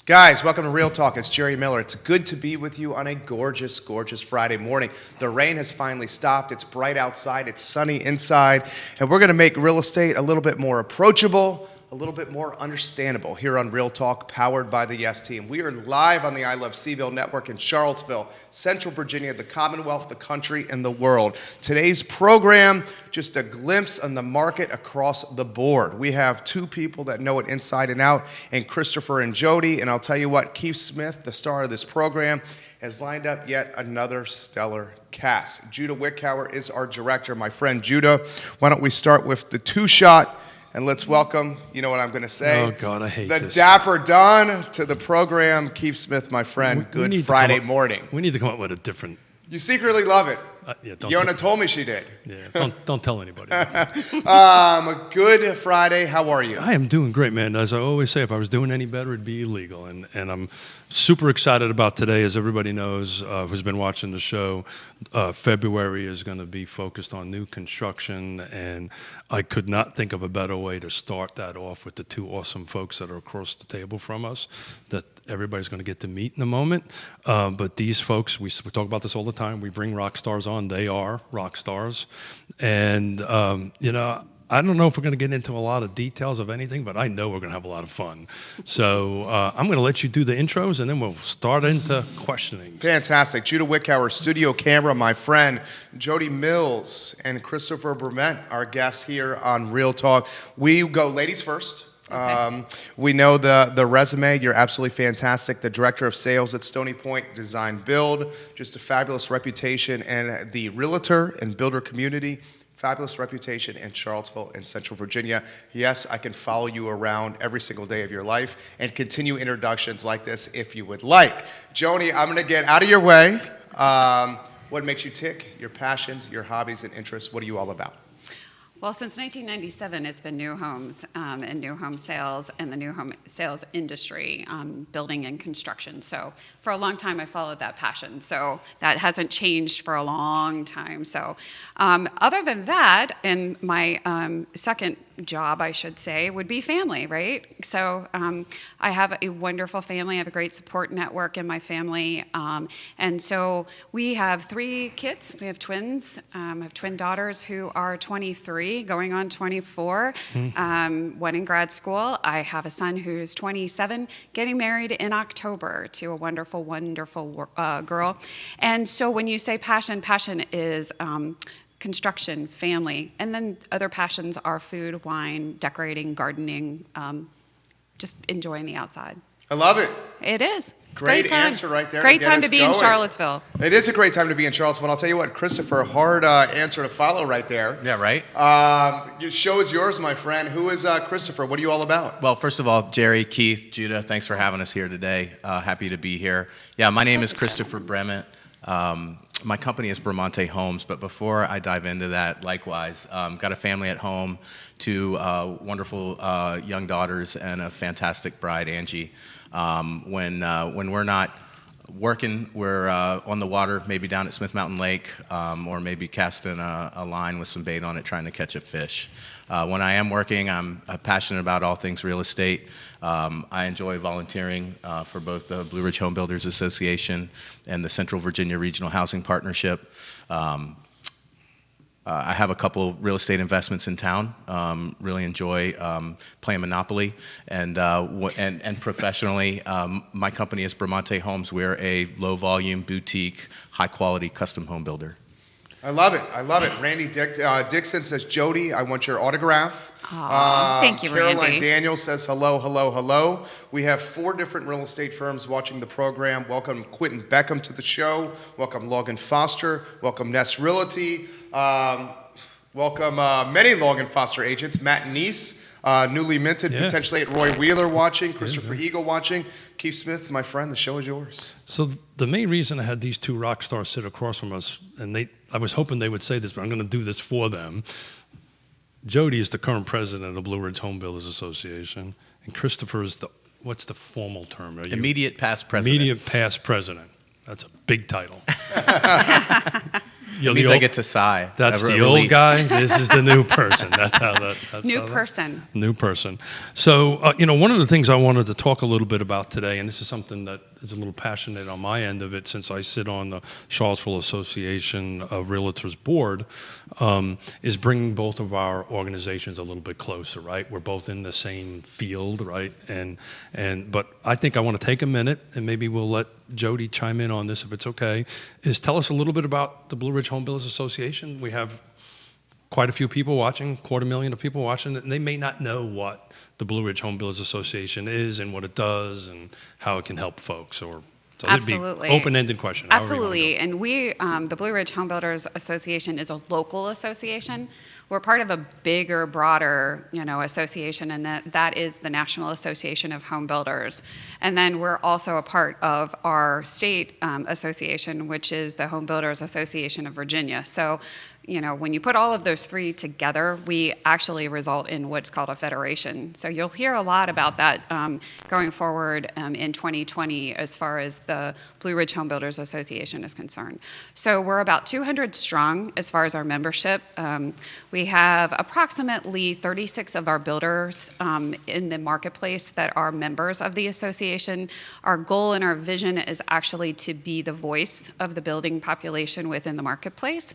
Guys, welcome to Real Talk. It's Jerry Miller. It's good to be with you on a gorgeous, gorgeous Friday morning. The rain has finally stopped. It's bright outside. It's sunny inside. And we're going to make real estate a little bit more approachable, a little bit more understandable here on Real Talk, powered by the Yes Team. We are live on the I Love CVille Network in Charlottesville, Central Virginia, the Commonwealth, the country, and the world. Today's program, just a glimpse on the market across the board. We have two people that know it inside and out, and Christopher and Jodi. And I'll tell you what, Keith Smith, the star of this program, has lined up yet another stellar cast. Judah Wickhauer is our director. My friend Judah, why don't we start with the two-shot? And let's welcome, you know what I'm going to say? Oh, God, I hate the this. Dapper Don to the program. Keith Smith, my friend, good Friday morning. We need to come up with a different... You secretly love it. Yeah, Yonna told me she did. Yeah, don't tell anybody. A good Friday. How are you? I am doing great, man. As I always say, if I was doing any better, it'd be illegal. And I'm super excited about today. As everybody knows who's been watching the show, February is going to be focused on new construction. And I could not think of a better way to start that off with the two awesome folks that are across the table from us that everybody's going to get to meet in a moment. But these folks, we talk about this all the time. We bring rock stars on. They are rock stars. And, I don't know if we're going to get into a lot of details of anything, but I know we're going to have a lot of fun. So I'm going to let you do the intros, and then we'll start into questioning. Fantastic. Judah Wickhauer, studio camera, my friend. Jodi Mills and Christopher Brement, our guests here on Real Talk. We go ladies first. Okay. We know the resume. You're absolutely fantastic. The director of sales at Stony Point Design Build. Just a fabulous reputation in the realtor and builder community. Fabulous reputation in Charlottesville and Central Virginia. Yes, I can follow you around every single day of your life and continue introductions like this if you would like. Jodi, I'm going to get out of your way. What makes you tick? Your passions, your hobbies, and interests. What are you all about? Well, since 1997, it's been new homes and new home sales and the new home sales industry, building and construction. So for a long time, I followed that passion. So that hasn't changed for a long time. So other than that, and my second job, I should say, would be family, right? So I have a wonderful family. I have a great support network in my family. And so we have 3 kids. We have twins. I have twin daughters who are 23, going on 24, one in grad school. I have a son who's 27, getting married in October to a wonderful, wonderful girl. And so when you say passion, passion is construction, family, and then other passions are food, wine, decorating, gardening, just enjoying the outside. I love it. It is. It's great time. answer right there. Great time to be in Charlottesville. It is a great time to be in Charlottesville. And I'll tell you what, Christopher, hard answer to follow right there. Yeah, right? Your show is yours, my friend. Who is Christopher? What are you all about? Well, first of all, Jerry, Keith, Judah, thanks for having us here today. Happy to be here. Yeah, my name is Christopher Brement. My company is Bramante Homes, but before I dive into that, likewise, got a family at home, 2 wonderful young daughters, and a fantastic bride, Angie. When we're not working, we're on the water, maybe down at Smith Mountain Lake, or maybe casting a line with some bait on it, trying to catch a fish. When I am working, I'm passionate about all things real estate. I enjoy volunteering for both the Blue Ridge Home Builders Association and the Central Virginia Regional Housing Partnership. I have a couple real estate investments in town. Really enjoy playing Monopoly, and professionally, my company is Bramante Homes. We're a low-volume, boutique, high-quality custom home builder. I love it. I love it. Randy Dixon says, Jodi, I want your autograph. Thank you, Caroline Randy. Daniel says, hello, hello, hello. We have 4 different real estate firms watching the program. Welcome Quentin Beckham to the show. Welcome Logan Foster. Welcome Ness Realty. Welcome many Logan Foster agents. Matt Neese, newly minted, potentially at Roy Wheeler watching. Christopher Eagle watching. Keith Smith, my friend, the show is yours. So the main reason I had these 2 rock stars sit across from us, and I was hoping they would say this, but I'm going to do this for them. Jodi is the current president of the Blue Ridge Home Builders Association, and Christopher is what's the formal term? Immediate past president. Immediate past president. That's a big title. You're It means the I old- get to sigh. That's A the relief. old guy. This is the new person. That's how that. That's New how that- person. New person. So, one of the things I wanted to talk a little bit about today, and this is something that is a little passionate on my end of it, since I sit on the Charlottesville Association of Realtors board, is bringing both of our organizations a little bit closer. Right, we're both in the same field, right? But I think I want to take a minute, and maybe we'll let Jodi chime in on this if it's okay. Is tell us a little bit about the Blue Ridge Home Builders Association. We have quite a few people watching, 250,000 of people watching, and they may not know what the Blue Ridge Home Builders Association is and what it does and how it can help folks. So Absolutely. It'd be open-ended question. however you wanna Absolutely. go. And we, the Blue Ridge Home Builders Association is a local association. We're part of a bigger, broader, association, and that is the National Association of Home Builders. And then we're also a part of our state association, which is the Home Builders Association of Virginia. So, when you put all of those three together, we actually result in what's called a federation. So you'll hear a lot about that going forward in 2020 as far as the Blue Ridge Home Builders Association is concerned. So we're about 200 strong as far as our membership. We have approximately 36 of our builders in the marketplace that are members of the association. Our goal and our vision is actually to be the voice of the building population within the marketplace.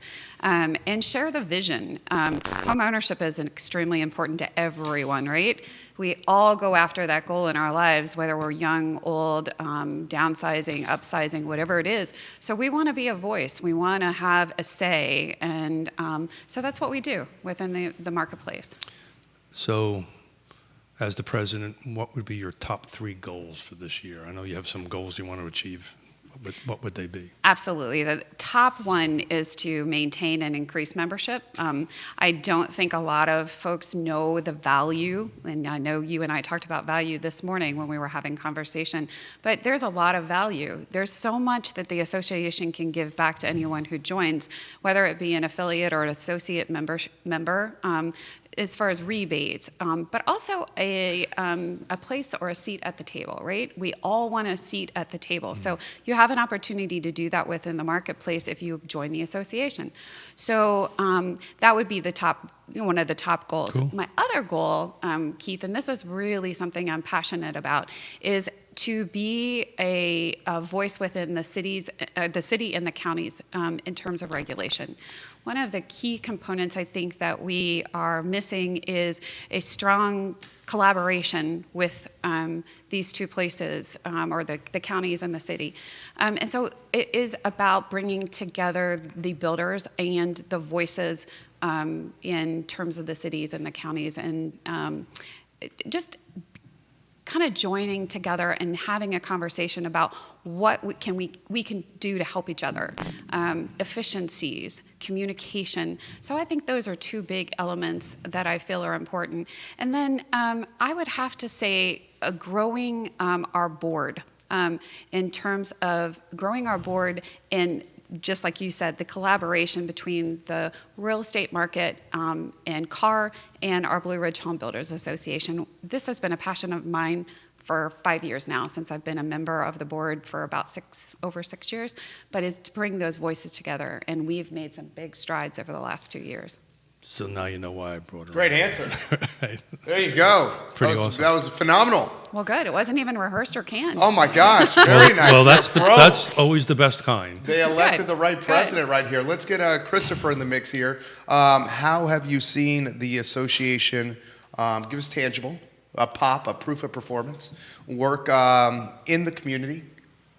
And share the vision. Home ownership is extremely important to everyone, right? We all go after that goal in our lives, whether we're young, old, downsizing, upsizing, whatever it is. So we want to be a voice. We want to have a say. And so that's what we do within the marketplace. So, as the president, what would be your top 3 goals for this year? I know you have some goals you want to achieve. What would they be? Absolutely. The top one is to maintain and increase membership. I don't think a lot of folks know the value, and I know you and I talked about value this morning when we were having conversation, but there's a lot of value. There's so much that the association can give back to anyone who joins, whether it be an affiliate or an associate member as far as rebates, but also a place or a seat at the table, right? We all want a seat at the table. So you have an opportunity to do that within the marketplace if you join the association. So that would be one of the top goals. Cool. My other goal, Keith, and this is really something I'm passionate about, is to be a voice within the city and the counties in terms of regulation. One of the key components I think that we are missing is a strong collaboration with these two places, or the counties and the city. And so it is about bringing together the builders and the voices in terms of the cities and the counties, and just kind of joining together and having a conversation about what we can do to help each other, efficiencies, communication. So I think those are 2 big elements that I feel are important. And then I would have to say growing our board, in terms of growing our board in, just like you said, the collaboration between the real estate market and CAR and our Blue Ridge Home Builders Association. This has been a passion of mine for 5 years now, since I've been a member of the board for about over 6 years, but is to bring those voices together. And we've made some big strides over the last 2 years. So now you know why I brought her. Great answer. There you go. Pretty awesome. That was phenomenal. Well, good. It wasn't even rehorsed or canned. Oh my gosh, very nice. Well, that's Pro. that's always the best kind. They elected Good. the right president right here. Let's get Christopher in the mix here. How have you seen the association, give us tangible, a proof of performance, work in the community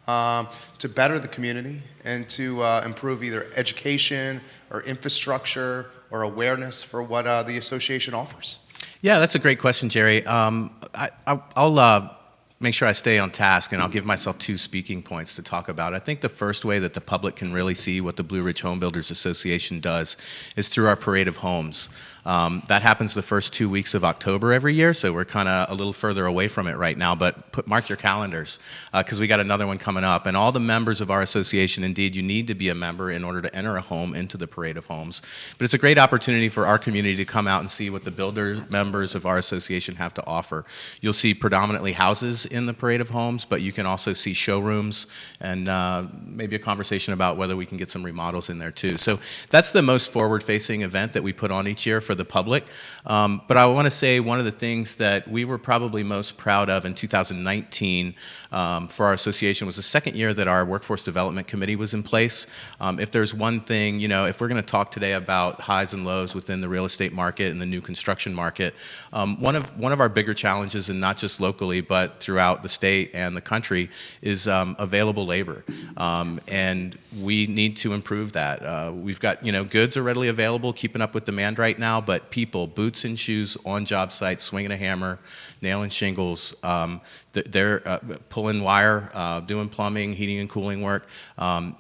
to better the community and to improve either education or infrastructure or awareness for what the association offers? Yeah, that's a great question, Jerry. I'll make sure I stay on task, and I'll give myself 2 speaking points to talk about. I think the first way that the public can really see what the Blue Ridge Home Builders Association does is through our parade of homes. That happens the first 2 weeks of October every year, so we're kind of a little further away from it right now, but mark your calendars because we got another one coming up. And all the members of our association, indeed, you need to be a member in order to enter a home into the Parade of Homes. But it's a great opportunity for our community to come out and see what the builder members of our association have to offer. You'll see predominantly houses in the Parade of Homes, but you can also see showrooms and maybe a conversation about whether we can get some remodels in there too. So that's the most forward-facing event that we put on each year for the public. But I want to say one of the things that we were probably most proud of in 2019 for our association was the second year that our Workforce Development Committee was in place. If there's one thing, if we're going to talk today about highs and lows within the real estate market and the new construction market, one of our bigger challenges, and not just locally but throughout the state and the country, is available labor. And we need to improve that. We've got, goods are readily available, keeping up with demand right now, but people, boots and shoes on job sites, swinging a hammer, nailing shingles, they're pulling wire, doing plumbing, heating and cooling work.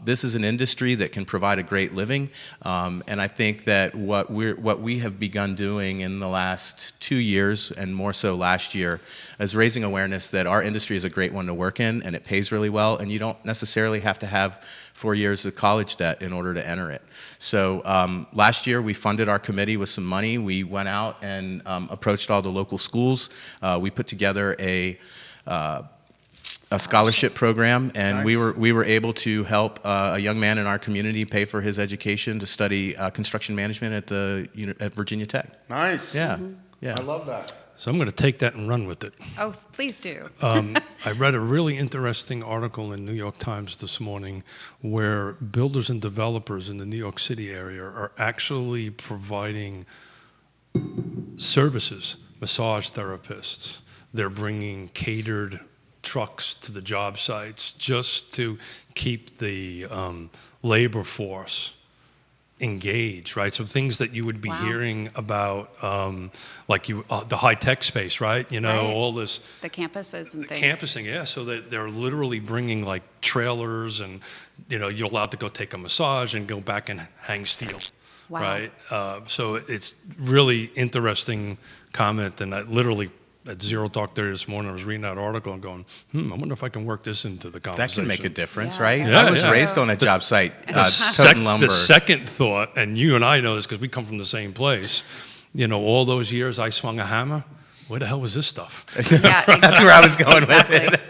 This is an industry that can provide a great living, and I think that what we have begun doing in the last 2 years, and more so last year, is raising awareness that our industry is a great one to work in, and it pays really well, and you don't necessarily have to have 4 years of college debt in order to enter it. So last year we funded our committee with some money. We went out and approached all the local schools. We put together a scholarship program, and Nice. we were able to help a young man in our community pay for his education to study construction management at Virginia Tech. Nice. Yeah, yeah. I love that. So I'm going to take that and run with it. Oh, please do. I read a really interesting article in New York Times this morning where builders and developers in the New York City area are actually providing services, massage therapists. They're bringing catered trucks to the job sites just to keep the labor force engaged, right? So things that you would be Wow. hearing about, like the high-tech space, right? Right. All this The campuses and things. campusing, yeah. So they're literally bringing like trailers, and you're allowed to go take a massage and go back and hang steel, Wow. right? So it's really interesting comment, and I literally at Zero Talk there this morning, I was reading that article and going, I wonder if I can work this into the That conversation. can make a difference, Yeah. right? Yeah, I was yeah. raised on a job site, The toting lumber. the second thought, and you and I know this because we come from the same place, all those years I swung a hammer, where the hell was this stuff? Yeah, That's where I was going with it.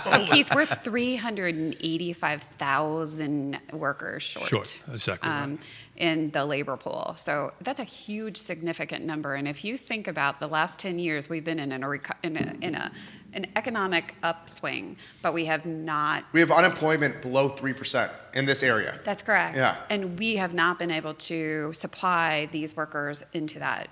So Keith, we're 385,000 workers short. Exactly right. In the labor pool. So that's a huge, significant number. And if you think about the last 10 years, we've been in an economic upswing, but we have not. We have unemployment below 3% in this area. That's correct. Yeah. And we have not been able to supply these workers into that,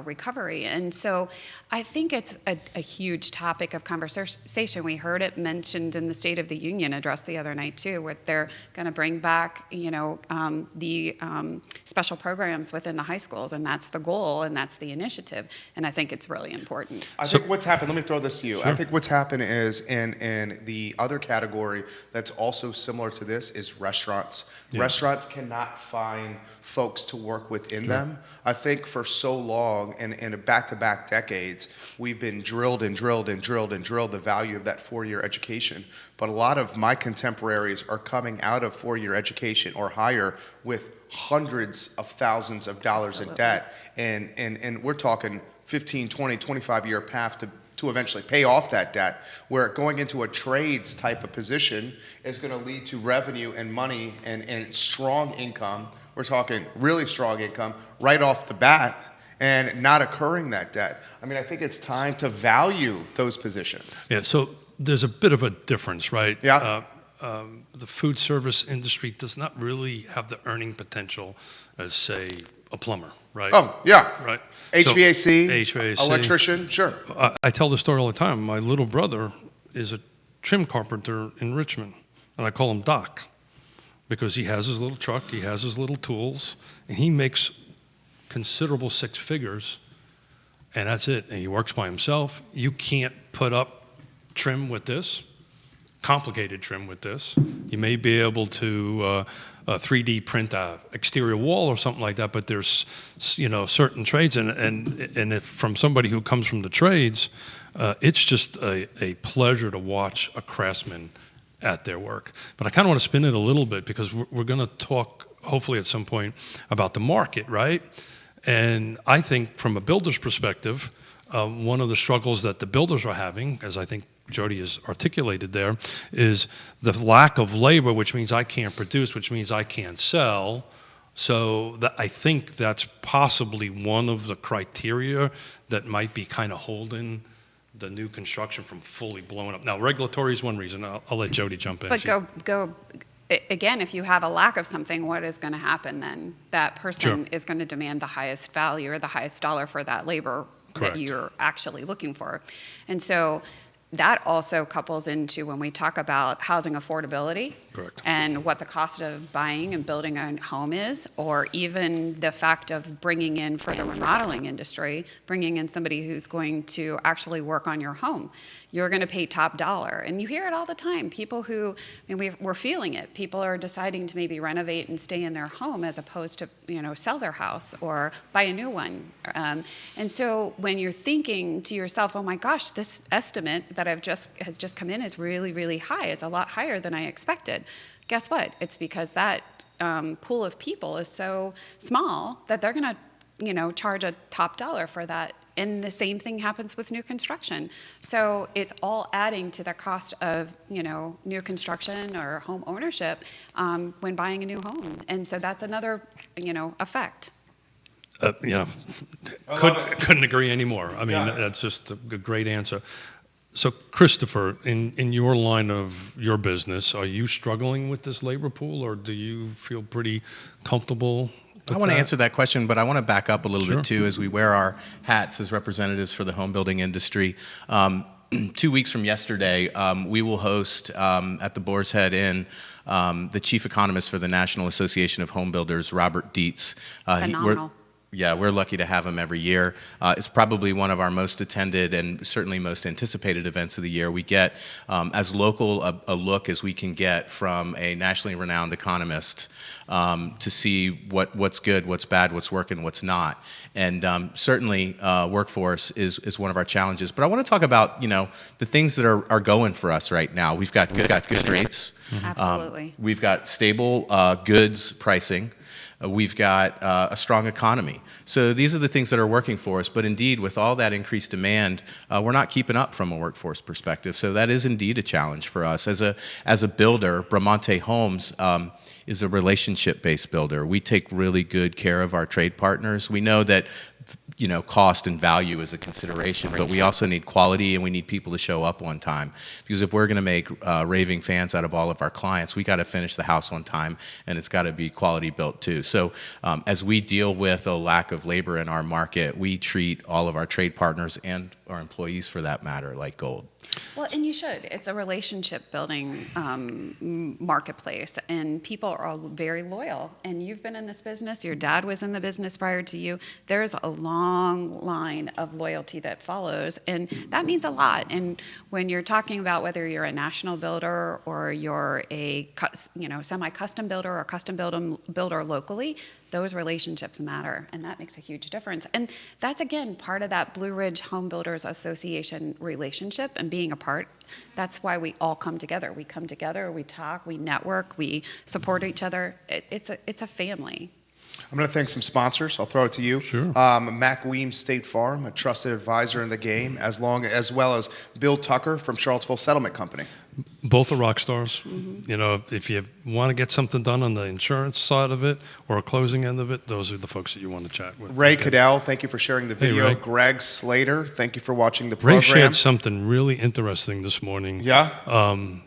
recovery. And so I think it's a huge topic of conversation. We heard it mentioned in the State of the Union address the other night too, where they're going to bring back, the special programs within the high schools, and that's the goal, and that's the initiative. And I think it's really important. I think what's happened, let me throw this to you. Sure. I think what's happened is in the other category that's also similar to this is restaurants. Yeah. Restaurants cannot find folks to work within them. I think for so long, and in back-to-back decades, we've been drilled the value of that 4-year education. But a lot of my contemporaries are coming out of 4-year education or higher with hundreds of thousands of dollars in debt. And we're talking 15, 20, 25-year path to eventually pay off that debt, where going into a trades type of position is going to lead to revenue and money and strong income. We're talking really strong income right off the bat, and not occurring that debt. I mean, I think it's time to value those positions. Yeah, so there's a bit of a difference, right? Yeah. The food service industry does not really have the earning potential as, say, a plumber, right? Oh, yeah. Right. HVAC, electrician, sure. I tell the story all the time. My little brother is a trim carpenter in Richmond, and I call him Doc because he has his little truck, he has his little tools, and he makes considerable six figures, and that's it. And he works by himself. You can't put up trim with this. complicated trim with this. You may be able to 3D print a exterior wall or something like that, but there's certain trades, and if from somebody who comes from the trades, it's just a pleasure to watch a craftsman at their work. But I kind of want to spin it a little bit because we're going to talk hopefully at some point about the market, right? And I think from a builder's perspective, one of the struggles that the builders are having, as I think Jodi has articulated there, is the lack of labor, which means I can't produce, which means I can't sell. So I think that's possibly one of the criteria that might be kind of holding the new construction from fully blowing up. Now, regulatory is one reason. I'll let Jodi jump in. But go again, if you have a lack of something, what is going to happen then? That person is going to demand the highest value or the highest dollar for that labor Correct. that you're actually looking for. And so that also couples into when we talk about housing affordability. Correct. And what the cost of buying and building a home is, or even the fact of bringing in, for the remodeling industry, bringing in somebody who's going to actually work on your home. You're going to pay top dollar. And you hear it all the time. People who, we're feeling it. People are deciding to maybe renovate and stay in their home as opposed to, sell their house or buy a new one. And so when you're thinking to yourself, oh my gosh, this estimate that has just come in is really, really high. It's a lot higher than I expected. Guess what? It's because that pool of people is so small that they're going to, charge a top dollar for that. And the same thing happens with new construction. So it's all adding to the cost of, new construction or home ownership when buying a new home. And so that's another, effect. Couldn't agree anymore. I mean, that's just a great answer. So, Christopher, in your line of your business, are you struggling with this labor pool, or do you feel pretty comfortable? I want to answer that question, but I want to back up a little Sure. bit too as we wear our hats as representatives for the home building industry. 2 weeks from yesterday, we will host at the Boar's Head Inn the chief economist for the National Association of Home Builders, Robert Dietz. Phenomenal. We're lucky to have him every year. It's probably one of our most attended and certainly most anticipated events of the year. We get as local a look as we can get from a nationally renowned economist to see what's good, what's bad, what's working, what's not. And certainly workforce is one of our challenges. But I want to talk about the things that are going for us right now. We've got good rates. Absolutely. We've got stable goods pricing. We've got a strong economy. So these are the things that are working for us. But indeed, with all that increased demand, we're not keeping up from a workforce perspective. So that is indeed a challenge for us. As a builder, Bramante Homes is a relationship-based builder. We take really good care of our trade partners. We know that cost and value is a consideration, but we also need quality and we need people to show up on time. Because if we're going to make raving fans out of all of our clients, we got to finish the house on time, and it's got to be quality built too. So as we deal with a lack of labor in our market, we treat all of our trade partners and our employees, for that matter, like gold. Well, and you should. It's a relationship building marketplace, and people are all very loyal. And you've been in this business. Your dad was in the business prior to you. There's a long line of loyalty that follows, and that means a lot. And when you're talking about whether you're a national builder or you're a semi-custom builder or custom builder locally, those relationships matter, and that makes a huge difference. And that's, again, part of that Blue Ridge Home Builders Association relationship and being a part. That's why we all come together. We come together, we talk, we network, we support each other. It's a family. I'm going to thank some sponsors. I'll throw it to you. Sure. Mac Weems State Farm, a trusted advisor in the game, as well as Bill Tucker from Charlottesville Settlement Company. Both are rock stars. If you want to get something done on the insurance side of it or a closing end of it, those are the folks that you want to chat with. Ray Cadell, thank you for sharing the video. Ray. Greg Slater, thank you for watching the program. Ray shared something really interesting this morning. Yeah?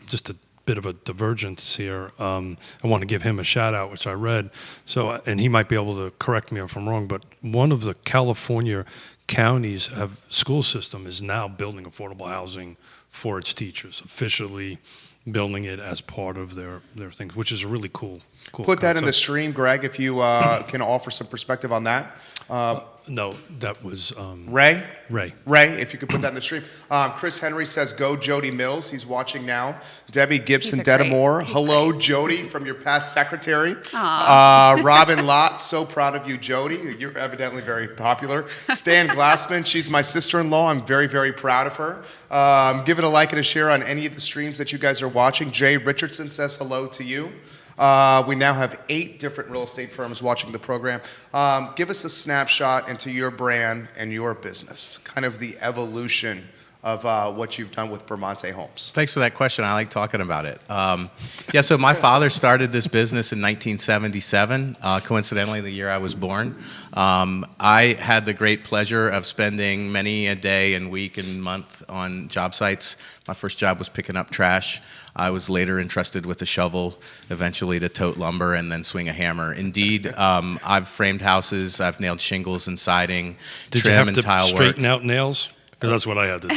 Just a bit of a divergence here. I want to give him a shout out, which I read. And he might be able to correct me if I'm wrong, but one of the California counties school system is now building affordable housing for its teachers, officially building it as part of their things, which is a really cool Put that in the concept. stream, Greg, if you can offer some perspective on that. No, that was Ray? Ray. Ray, if you could put that in the stream. Chris Henry says, go Jodi Mills. He's watching now. Debbie Gibson Dedamore. Hello, great. Jodi, from your past secretary. Aw. Robin Lott, so proud of you, Jodi. You're evidently very popular. Stan Glassman, she's my sister-in-law. I'm very, very proud of her. Give it a like and a share on any of the streams that you guys are watching. Jay Richardson says hello to you. We now have 8 different real estate firms watching the program. Give us a snapshot into your brand and your business, kind of the evolution of what you've done with Bramante Homes. Thanks for that question. I like talking about it. So my father started this business in 1977, coincidentally the year I was born. I had the great pleasure of spending many a day and week and month on job sites. My first job was picking up trash. I was later entrusted with a shovel, eventually to tote lumber and then swing a hammer. Indeed, I've framed houses, I've nailed shingles and siding, Did trim you have and to tile work. straighten out nails? Because that's what I had to do.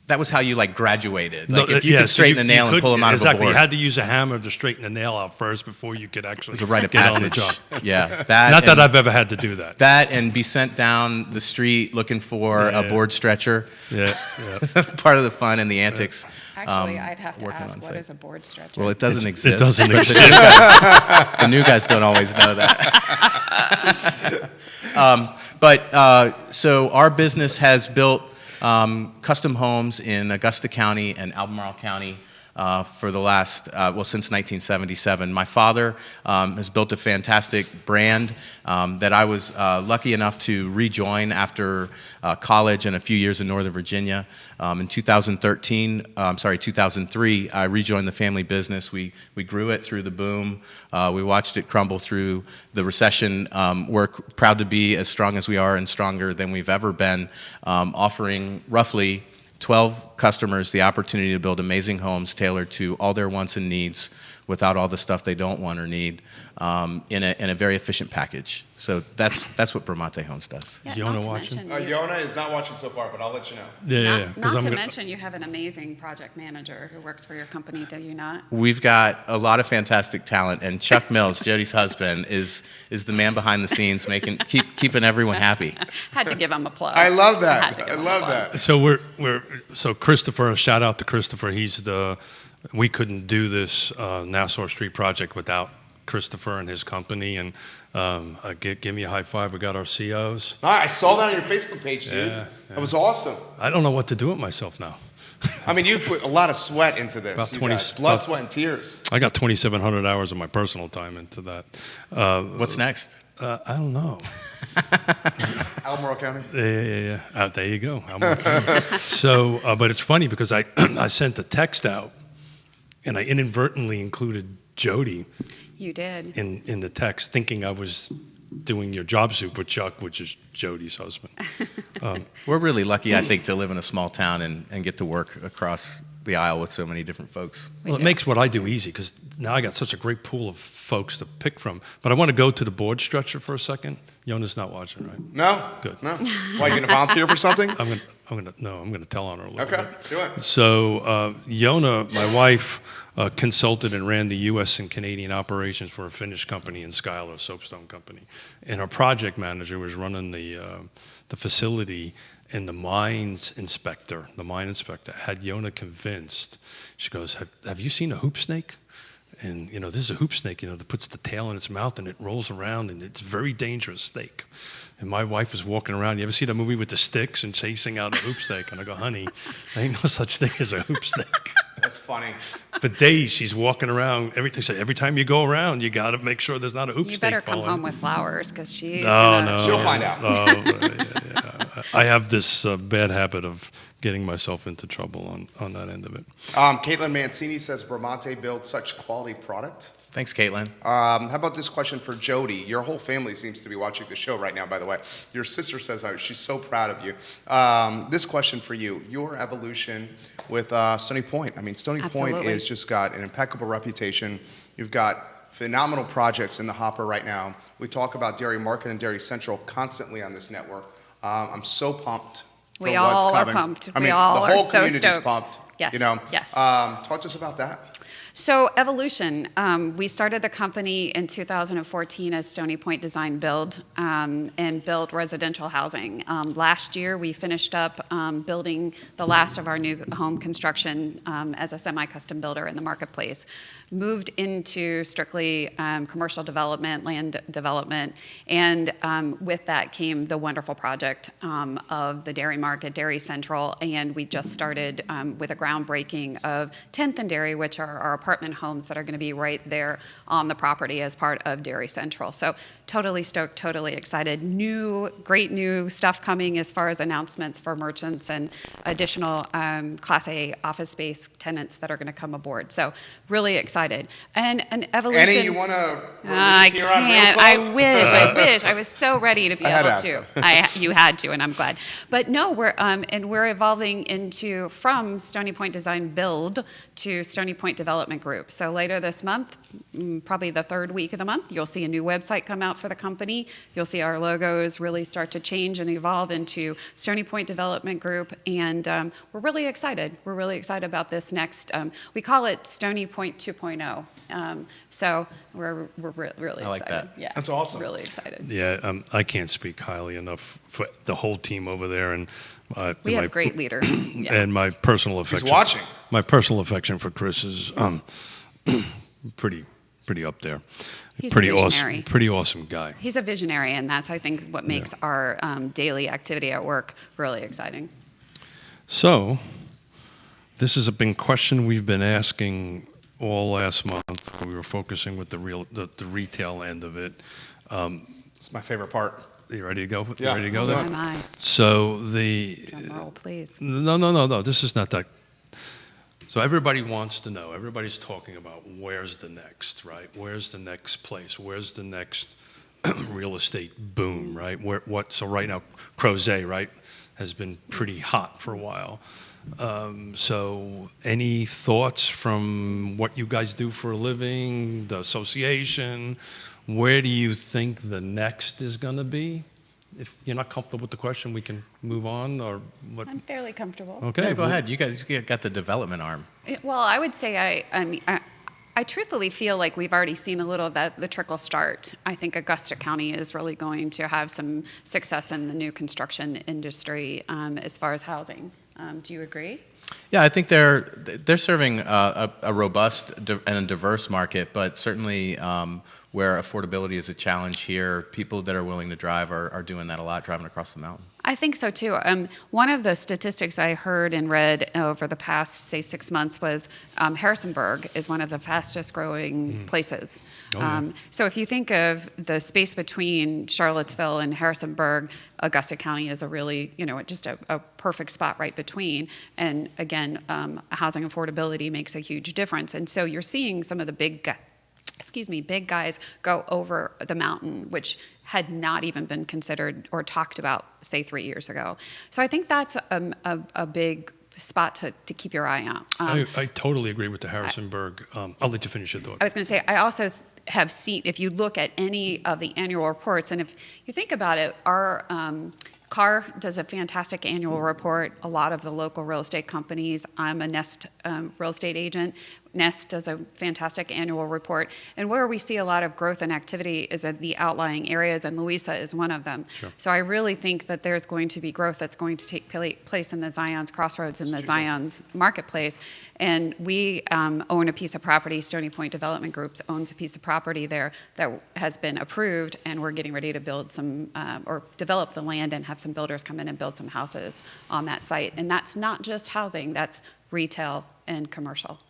That was how you like graduated. Like if you could straighten a nail and pull them out of a board. You had to use a hammer to straighten the nail out first before you could actually It was a rite of get on the passage. job. Yeah, Not that I've ever had to do that. That and be sent down the street looking for a board stretcher. Yeah. Part of the fun and the antics. Actually, I'd have to working ask, on what site. is a board stretcher? Well, it doesn't It exist. doesn't But exist. The new guys don't always know that. So our business has built custom homes in Augusta County and Albemarle County for the last, since 1977. My father has built a fantastic brand that I was lucky enough to rejoin after college and a few years in Northern Virginia. In 2003, I rejoined the family business. We grew it through the boom. We watched it crumble through the recession. We're proud to be as strong as we are and stronger than we've ever been, offering roughly 12 customers the opportunity to build amazing homes tailored to all their wants and needs without all the stuff they don't want or need in a very efficient package. So that's what Bramante Homes does. Is Yonna watching? Yonna is not watching so far, but I'll let you know. Yeah. Not to mention you have an amazing project manager who works for your company, do you not? We've got a lot of fantastic talent, and Chuck Mills, Jodi's husband, is the man behind the scenes, keeping everyone happy. Had to give him a plug. I love Had that. to I give him a love plug. that. So so Christopher, shout out to Christopher. We couldn't do this Nassau Street project without Christopher and his company. And give me a high five. We got our COs. I saw that on your Facebook page, dude. Yeah. That was awesome. I don't know what to do with myself now. I mean, you put a lot of sweat into this. About You 20 guys. Blood, sweat, and tears. I got 2,700 hours of my personal time into that. What's next? I don't know. Albemarle County. Yeah. There you go. So, but it's funny because I sent a text out, and I inadvertently included Jodi You did. in the text, thinking I was doing your job soup with Chuck, which is Jodi's husband. We're really lucky, I think, to live in a small town and get to work across the aisle with so many different folks. Well, it makes what I do easy because now I got such a great pool of folks to pick from. But I want to go to the board stretcher for a second. Yonna's not watching, right? No? Good. No. Why, you going to volunteer for something? I'm gonna tell on her a little Okay, bit. do it. So Yonna, my wife, consulted and ran the U.S. and Canadian operations for a Finnish company in Schuyler, soapstone company, and our project manager was running the facility. And the mine inspector had Yonna convinced. She goes, "Have you seen a hoop snake? And this is a hoop snake. That puts the tail in its mouth and it rolls around, and it's a very dangerous snake." And my wife is walking around. You ever see the movie with the sticks and chasing out a hoop snake? And I go, "Honey, there ain't no such thing as a hoop snake." That's funny. For days, she's walking around. Every time you go around, you got to make sure there's not a hoop snake. You better come following. home with flowers because she's No. She'll find out. I have this bad habit of getting myself into trouble on that end of it. Caitlin Mancini says Bramante built such quality product. Thanks, Caitlin. How about this question for Jodi? Your whole family seems to be watching the show right now, by the way. Your sister says she's so proud of you. This question for you, your evolution with Stony Point. I mean, Stony Point Absolutely. has just got an impeccable reputation. You've got phenomenal projects in the hopper right now. We talk about Dairy Market and Dairy Central constantly on this network. I'm so pumped. for We what's all are coming. pumped. I We mean, all the are whole so community's stoked. pumped. Yes, yes. Talk to us about that. So evolution, we started the company in 2014 as Stony Point Design Build and built residential housing. Last year we finished up building the last of our new home construction as a semi-custom builder in the marketplace. Moved into strictly commercial development, land development, and with that came the wonderful project of the Dairy Market, Dairy Central, and we just started with a groundbreaking of 10th and Dairy, which are our apartment homes that are going to be right there on the property as part of Dairy Central. So totally stoked, totally excited. Great new stuff coming as far as announcements for merchants and additional Class A office space tenants that are going to come aboard. So really excited. And an evolution. Annie, you want to I here on Real can't. Talk? I wish. I was so ready to be I had able asked to. You had to, and I'm glad. But no, we're evolving from Stony Point Design Build to Stony Point Development Group. So later this month, probably the third week of the month, you'll see a new website come out for the company. You'll see our logos really start to change and evolve into Stony Point Development Group, and we're really excited. We're really excited about this next. We call it Stony Point 2.0. So we're really I like excited. that. Yeah, That's awesome. Really excited. Yeah, I can't speak highly enough for the whole team over there, and We have my- a great leader. Yeah. And my personal affection. watching. My personal affection for Chris is pretty up there. He's a pretty visionary. awesome. Pretty awesome guy. He's a visionary, and that's, I think, what makes our daily activity at work really exciting. So, this is a big question we've been asking all last month. We were focusing with the retail end of it. It's my favorite part. You ready to go? Yeah, You ready to go let's there? do Am I? So Drum roll, please. No. This is not that. So everybody wants to know. Everybody's talking about where's the next, right? Where's the next place? Where's the next real estate boom, right? So right now, Crozet, right, has been pretty hot for a while. So any thoughts from what you guys do for a living, the association? Where do you think the next is going to be? If you're not comfortable with the question, we can move on, or what? I'm fairly comfortable. Okay, Yeah, go ahead. You guys got the development arm. Well, I would say I truthfully feel like we've already seen a little of the trickle start. I think Augusta County is really going to have some success in the new construction industry as far as housing. Do you agree? Yeah, I think they're serving a robust and a diverse market, but certainly where affordability is a challenge here, people that are willing to drive are doing that a lot, driving across the mountain. I think so too. One of the statistics I heard and read over the past, say, 6 months was Harrisonburg is one of the fastest growing places. Oh, yeah. So if you think of the space between Charlottesville and Harrisonburg, Augusta County is a really, just a perfect spot right between. And again, housing affordability makes a huge difference. And so you're seeing some of the big guys go over the mountain, which had not even been considered or talked about, say, 3 years ago. So I think that's a big spot to keep your eye on. I totally agree with the Harrisonburg. I'll let you finish your thought. I was going to say, I also have seen, if you look at any of the annual reports, and if you think about it, our CAR does a fantastic annual report. A lot of the local real estate companies, I'm a Nest real estate agent. Nest does a fantastic annual report. And where we see a lot of growth and activity is at the outlying areas, and Louisa is one of them. Sure. So I really think that there's going to be growth that's going to take place in the Zion's Crossroads and the Zion's Marketplace. And we own a piece of property, Stony Point Development Group owns a piece of property there that has been approved, and we're getting ready to build some, or develop the land and have some builders come in and build some houses on that site. And that's not just housing, that's retail and commercial.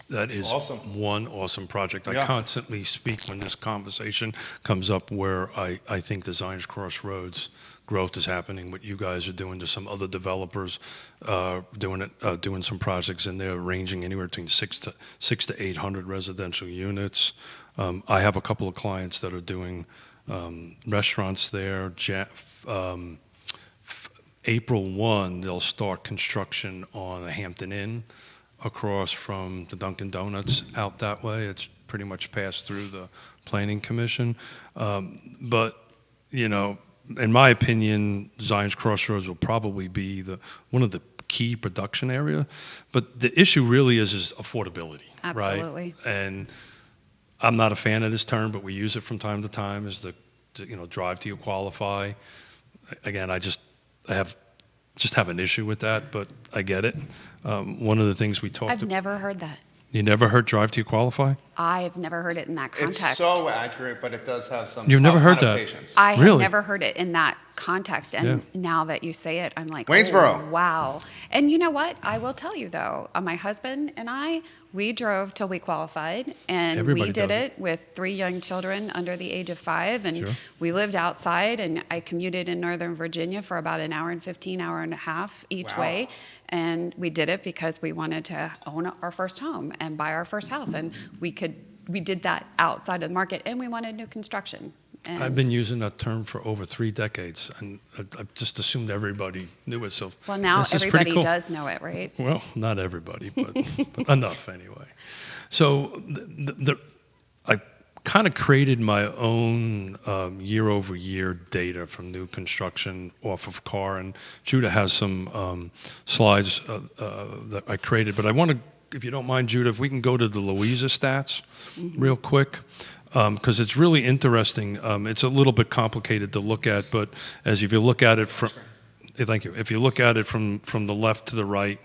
That is Awesome. one awesome project. I Yeah. constantly speak when this conversation comes up where I think the Zion's Crossroads growth is happening. What you guys are doing, to some other developers doing some projects in there ranging anywhere between 600 to 800 residential units. I have a couple of clients that are doing restaurants there. April 1, they'll start construction on a Hampton Inn across from the Dunkin' Donuts out that way. It's pretty much passed through the Planning Commission. But, in my opinion, Zion's Crossroads will probably be one of the key production area. But the issue really is affordability, Absolutely. right? And I'm not a fan of this term, but we use it from time to time as the drive till you qualify. Again, I have an issue with that, but I get it. One of the things we talked I've never heard that. You never heard drive till you qualify? I've never heard it in that context. It's so accurate, but it does have some You've never heard that? connotations. I have Really? never heard it in that context, and Yeah. now that you say it, I'm like, Waynesboro. oh, wow. And you know what? I will tell you though, my husband and I, we drove till we qualified, and Everybody we did does it with 3 young children under the age of 5, and Sure. we lived outside, and I commuted in Northern Virginia for about an hour and 15, hour and a half each Wow. way. And we did it because we wanted to own our first home and buy our first house, and we did that outside of the market, and we wanted new construction. And I've been using that term for over 3 decades, and I just assumed everybody knew it. So well, now this is pretty everybody cool. does know it, right? Well, not everybody, but enough anyway. So I kind of created my own year-over-year data from new construction off of CAR, and Judah has some slides that I created. But I want to, if you don't mind, Judah, if we can go to the Louisa stats real quick, because it's really interesting. It's a little bit complicated to look at, but if you look at it from, thank you. If you look at it from the left to the right,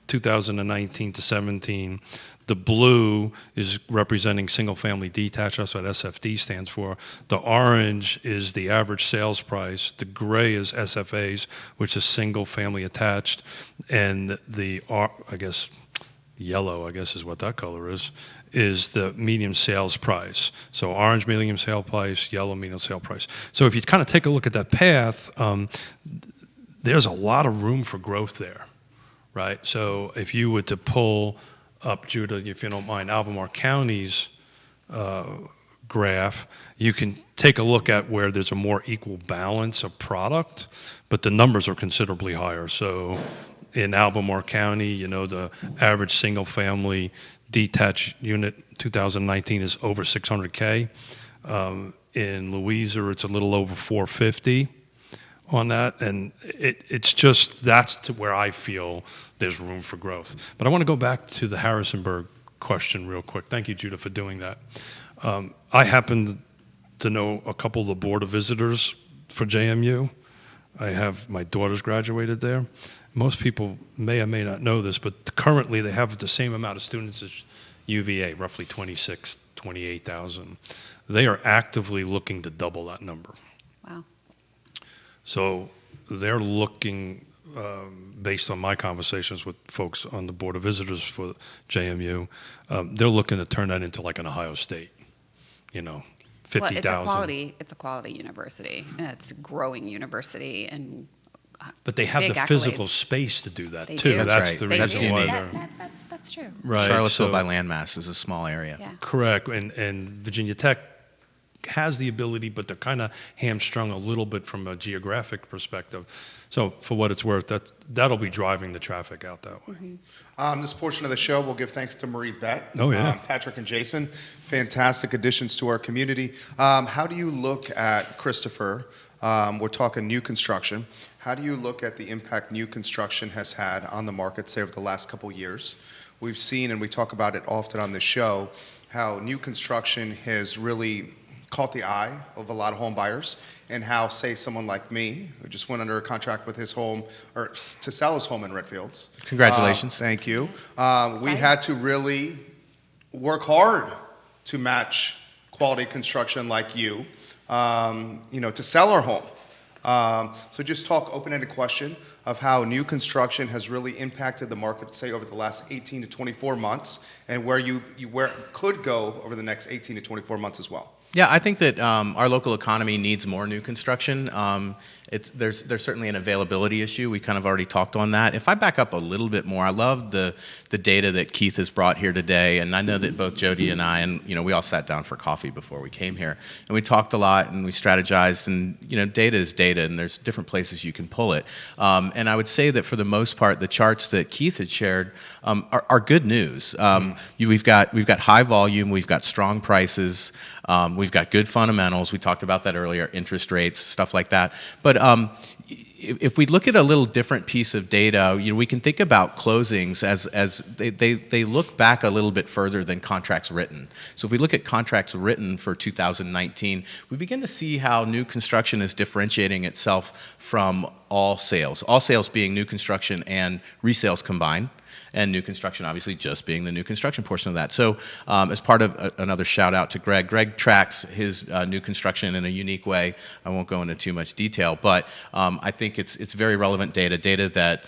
2019 to 17. The blue is representing single-family detached. That's what SFD stands for. The orange is the average sales price. The gray is SFAs, which is single-family attached. And the, yellow, I guess is what that color is the median sales price. So orange, medium sale price, yellow, median sale price. So if you kind of take a look at that path, there's a lot of room for growth there, right? So if you were to pull up, Judah, if you don't mind, Albemarle County's graph, you can take a look at where there's a more equal balance of product, but the numbers are considerably higher. So in Albemarle County, the average single-family detached unit 2019 is over 600K. In Louisa, it's a little over 450 on that, and it's just that's to where I feel there's room for growth. But I want to go back to the Harrisonburg question real quick. Thank you, Judah, for doing that. I happen to know a couple of the board of visitors for JMU. I have my daughters graduated there. Most people may or may not know this, but currently they have the same amount of students as UVA, roughly 28,000. They are actively looking to double that number. Wow. So they're looking, based on my conversations with folks on the Board of Visitors for JMU, they're looking to turn that into like an Ohio State, 50,000. Well, it's a quality university. It's a growing university, and but they have big the physical accolades. space to do that They too. do. That's right. The They reason do. why unique. they're That's true. right. Charlottesville so- by landmass is a small area. Yeah. Correct, and Virginia Tech has the ability, but they're kind of hamstrung a little bit from a geographic perspective. So for what it's worth, that'll be driving the traffic out that way. This portion of the show, we'll give thanks to MarieBette, Oh, yeah. Patrick and Jason, fantastic additions to our community. How do you look at, Christopher, we're talking new construction, how do you look at the impact new construction has had on the market, say, over the last couple years? We've seen, and we talk about it often on the show, how new construction has really caught the eye of a lot of home buyers, and how, say, someone like me, who just went under a contract with his home, or to sell his home in Redfields. Congratulations. Thank you. We had to really work hard to match quality construction like you, to sell our home. So just talk, open-ended question of how new construction has really impacted the market, say, over the last 18 to 24 months, and where where it could go over the next 18 to 24 months as well. Yeah, I think that our local economy needs more new construction. There's certainly an availability issue. We kind of already talked on that. If I back up a little bit more, I love the data that Keith has brought here today, and I know that both Jodi and I, and we all sat down for coffee before we came here, and we talked a lot and we strategized, and data is data, and there's different places you can pull it. And I would say that for the most part, the charts that Keith had shared are good news. We've got high volume, we've got strong prices. We've got good fundamentals. We talked about that earlier, interest rates, stuff like that. But if we look at a little different piece of data, we can think about closings as they look back a little bit further than contracts written. So if we look at contracts written for 2019, we begin to see how new construction is differentiating itself from all sales being new construction and resales combined. And new construction, obviously, just being the new construction portion of that. So as part of another shout out to Greg tracks his new construction in a unique way. I won't go into too much detail, but I think it's very relevant data that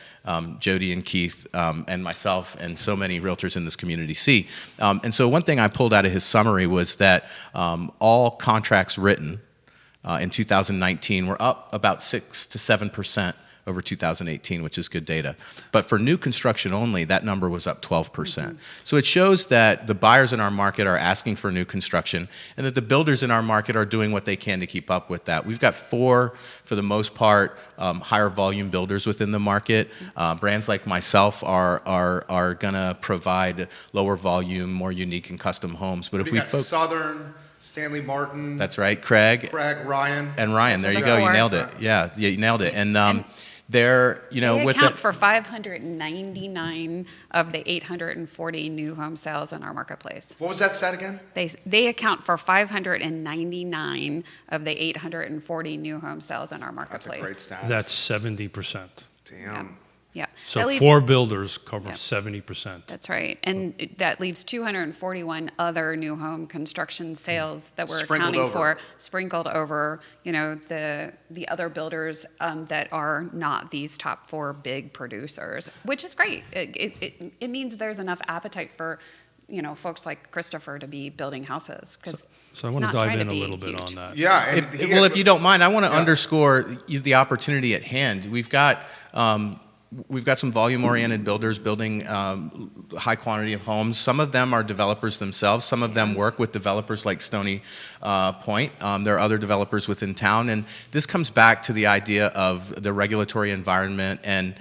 Jodi and Keith and myself and so many realtors in this community see. And so one thing I pulled out of his summary was that all contracts written in 2019 were up about 6 to 7% over 2018, which is good data. But for new construction only, that number was up 12%. So it shows that the buyers in our market are asking for new construction and that the builders in our market are doing what they can to keep up with that. We've got 4, for the most part, higher volume builders within the market. Brands like myself are gonna provide lower volume, more unique and custom homes. But if we focus, Southern, Stanley Martin. that's right, Craig, Ryan. and Ryan. There you go. You nailed it. Yeah, you nailed it. And they're, They with account the, for 599 of the 840 new home sales in our marketplace. What was that stat again? They account for 599 of the 840 new home sales in our That's marketplace. a great stat. That's 70%. Damn. Yeah. So That leaves- 4 builders cover Yep. 70%. That's right. And that leaves 241 other new home construction sales that we're Sprinkled accounting over. for, sprinkled over, the other builders that are not these top 4 big producers, which is great. It means there's enough appetite for, folks like Christopher to be building houses. So I want to dive in a little bit on that. Yeah. And if you don't mind, I want to underscore the opportunity at hand. We've got some volume-oriented builders building high quantity of homes. Some of them are developers themselves. Some of them work with developers like Stony Point. There are other developers within town, and this comes back to the idea of the regulatory environment. And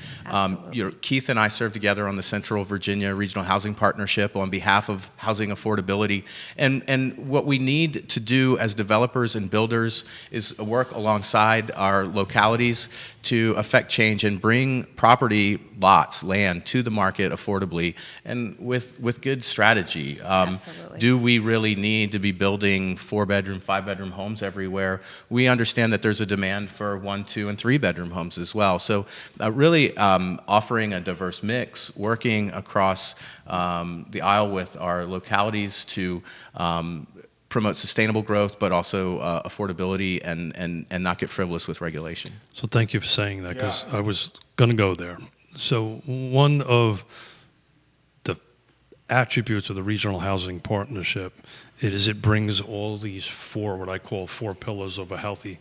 Keith and I serve together on the Central Virginia Regional Housing Partnership on behalf of housing affordability. And what we need to do as developers and builders is work alongside our localities to affect change and bring property, lots, land to the market affordably and with good strategy. Absolutely. Do we really need to be building 4-bedroom, 5-bedroom homes everywhere? We understand that there's a demand for 1, 2, and 3-bedroom homes as well. So really offering a diverse mix, working across the aisle with our localities to promote sustainable growth, but also affordability and not get frivolous with regulation. So thank you for saying that, because I was going to go there. So one of the attributes of the Regional Housing Partnership is it brings all these 4, what I call 4 pillars of a healthy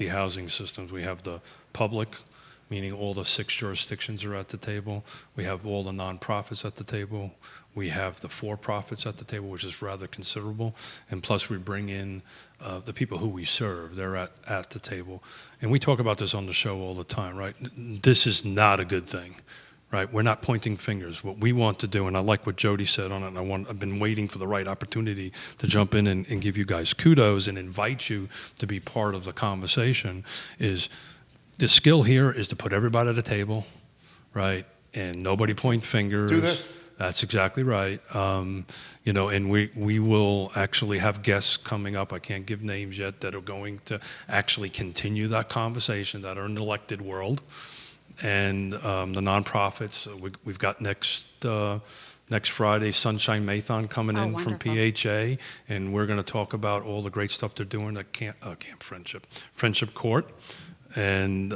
housing system. We have the public, meaning all the 6 jurisdictions are at the table. We have all the nonprofits at the table. We have the for-profits at the table, which is rather considerable. And plus we bring in the people who we serve. They're at the table. And we talk about this on the show all the time, right? This is not a good thing, right? We're not pointing fingers. What we want to do, and I like what Jodi said on it, and I've been waiting for the right opportunity to jump in and give you guys kudos and invite you to be part of the conversation, is the skill here is to put everybody at the table, right? And nobody point fingers. Do this. That's exactly right. And we will actually have guests coming up, I can't give names yet, that are going to actually continue that conversation, that are in the elected world. And the nonprofits, we've got next Friday, Sunshine Mathon coming in from wonderful. PHA, and we're going to talk about all the great stuff they're doing at Camp Friendship Court. And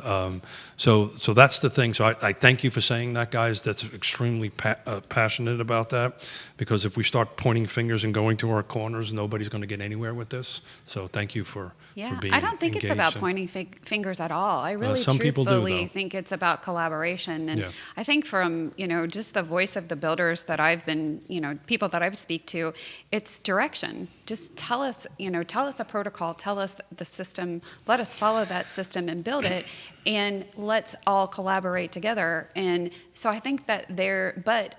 so that's the thing. So I thank you for saying that, guys. That's extremely passionate about that, because if we start pointing fingers and going to our corners, nobody's going to get anywhere with this. So thank you for being I don't think it's about engaged. pointing fingers at all. I really some people do, truthfully though. think it's about collaboration. And Yeah. I think from, just the voice of the builders that I've been, people that I've speak to, it's direction. Just tell us a protocol, tell us the system, let us follow that system and build it, and let's all collaborate together. And so I think that but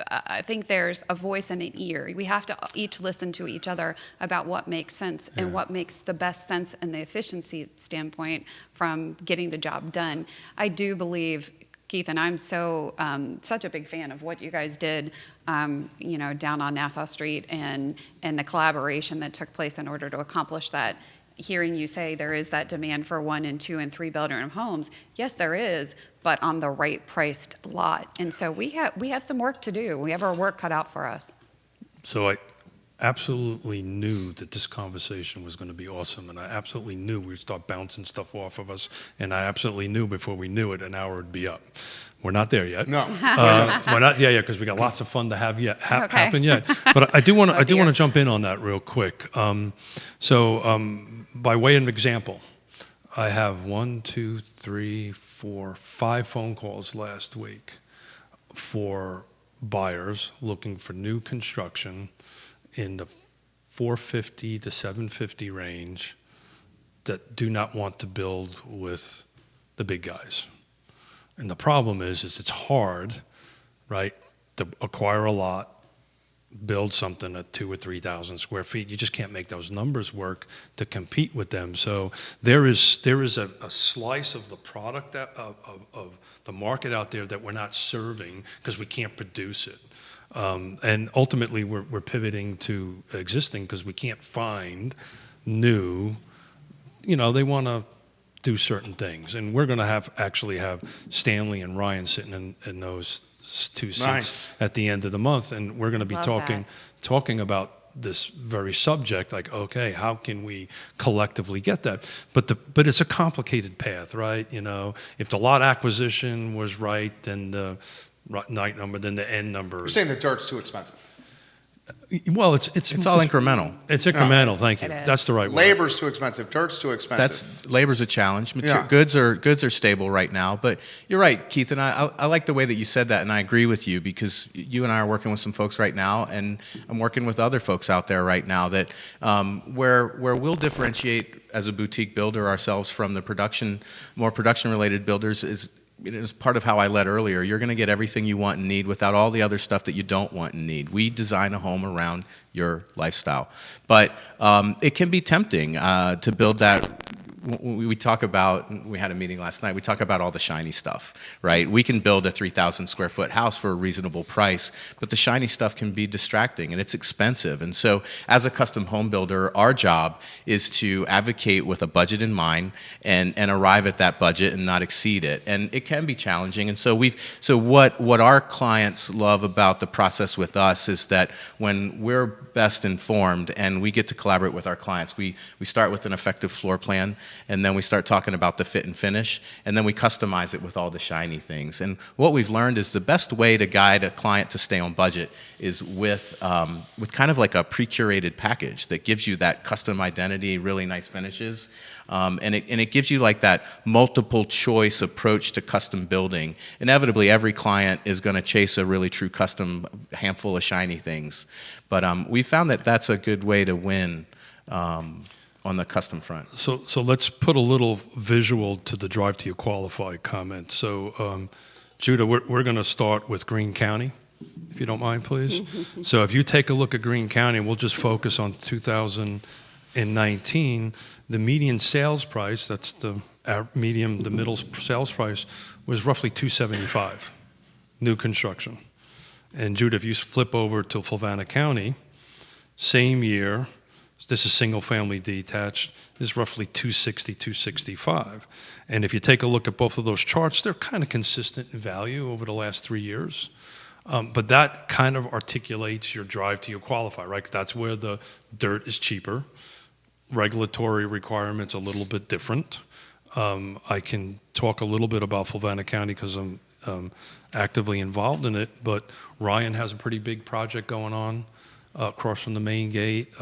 I think there's a voice and an ear. We have to each listen to each other about what makes sense and what makes the best sense in the efficiency standpoint from getting the job done. I do believe, Keith, and I'm such a big fan of what you guys did, down on Nassau Street and the collaboration that took place in order to accomplish that. Hearing you say there is that demand for 1 and 2 and 3 bedroom homes, yes, there is, but on the right priced lot. And so we have some work to do. We have our work cut out for us. So I absolutely knew that this conversation was going to be awesome, and I absolutely knew we'd start bouncing stuff off of us, and I absolutely knew before we knew it, an hour would be up. We're not there yet. No. We're not because we got lots of fun to have yet happen yet. But I do want to jump in on that real quick. By way of an example, I have 5 phone calls last week for buyers looking for new construction in the 450 to 750 range that do not want to build with the big guys. And the problem is it's hard, right, to acquire a lot, build something at 2,000 or 3,000 square feet. You just can't make those numbers work to compete with them. So there is a slice of the product of the market out there that we're not serving because we can't produce it. And ultimately, we're pivoting to existing because we can't find new. They want to do certain things, and we're going to actually have Stanley and Ryan sitting in those 2 seats at the end of the month, and we're going to be talking about this very subject. Like, okay, how can we collectively get that? But it's a complicated path, right? If the lot acquisition was right, then the night number, then the end number. You're saying the dirt's too expensive. Well, it's all incremental. It's incremental. Thank you. That's the right word. Labor's too expensive. Dirt's too expensive. Labor's a challenge. Goods are stable right now, but you're right, Keith, and I like the way that you said that, and I agree with you because you and I are working with some folks right now, and I'm working with other folks out there right now that where we'll differentiate as a boutique builder ourselves from the more production related builders is. It is part of how I led earlier. You're going to get everything you want and need without all the other stuff that you don't want and need. We design a home around your lifestyle. But it can be tempting to build that. We talk about, we had a meeting last night, we talk about all the shiny stuff, right? We can build a 3,000 square foot house for a reasonable price, but the shiny stuff can be distracting and it's expensive. And so as a custom home builder, our job is to advocate with a budget in mind and arrive at that budget and not exceed it. And it can be challenging. And so what our clients love about the process with us is that when we're best informed and we get to collaborate with our clients, we start with an effective floor plan, and then we start talking about the fit and finish, and then we customize it with all the shiny things. And what we've learned is the best way to guide a client to stay on budget is with kind of like a pre-curated package that gives you that custom identity, really nice finishes, and it gives you like that multiple choice approach to custom building. Inevitably, every client is going to chase a really true custom handful of shiny things, but we found that that's a good way to win on the custom front. So let's put a little visual to the drive to you qualify comment. So, Judah, we're going to start with Greene County, if you don't mind, please. So if you take a look at Greene County, we'll just focus on 2019. The median sales price, that's the middle sales price, was roughly $275, new construction. And Judah, if you flip over to Fluvanna County, same year, this is single family detached, is roughly $260, $265. And if you take a look at both of those charts, they're kind of consistent in value over the last 3 years. But that kind of articulates your drive to your qualify, right? That's where the dirt is cheaper. Regulatory requirements a little bit different. I can talk a little bit about Fluvanna County because I'm actively involved in it, but Ryan has a pretty big project going on across from the main gate.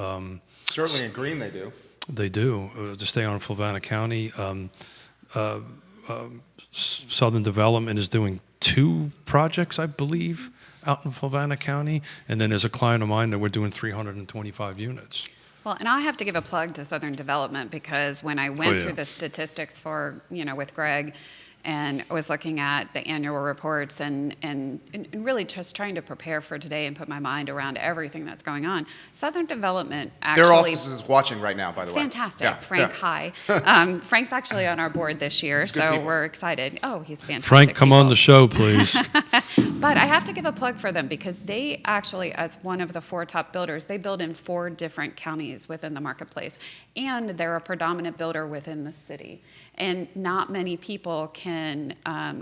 Certainly in Greene they do. They do. To stay on Fluvanna County, Southern Development is doing 2 projects, I believe, out in Fluvanna County, and then there's a client of mine that we're doing 325 units. Well, and I have to give a plug to Southern Development because when I went through the statistics for, with Greg, and I was looking at the annual reports and really just trying to prepare for today and put my mind around everything that's going on. Southern Development actually... Their office is watching right now, by the way. Fantastic. Yeah, Frank, yeah. hi. Frank's actually on our board this year, so people. we're excited. Oh, he's fantastic. Frank, come on the show, please. But I have to give a plug for them because they actually, as one of the 4 top builders, they build in 4 different counties within the marketplace. And they're a predominant builder within the city. And not many people can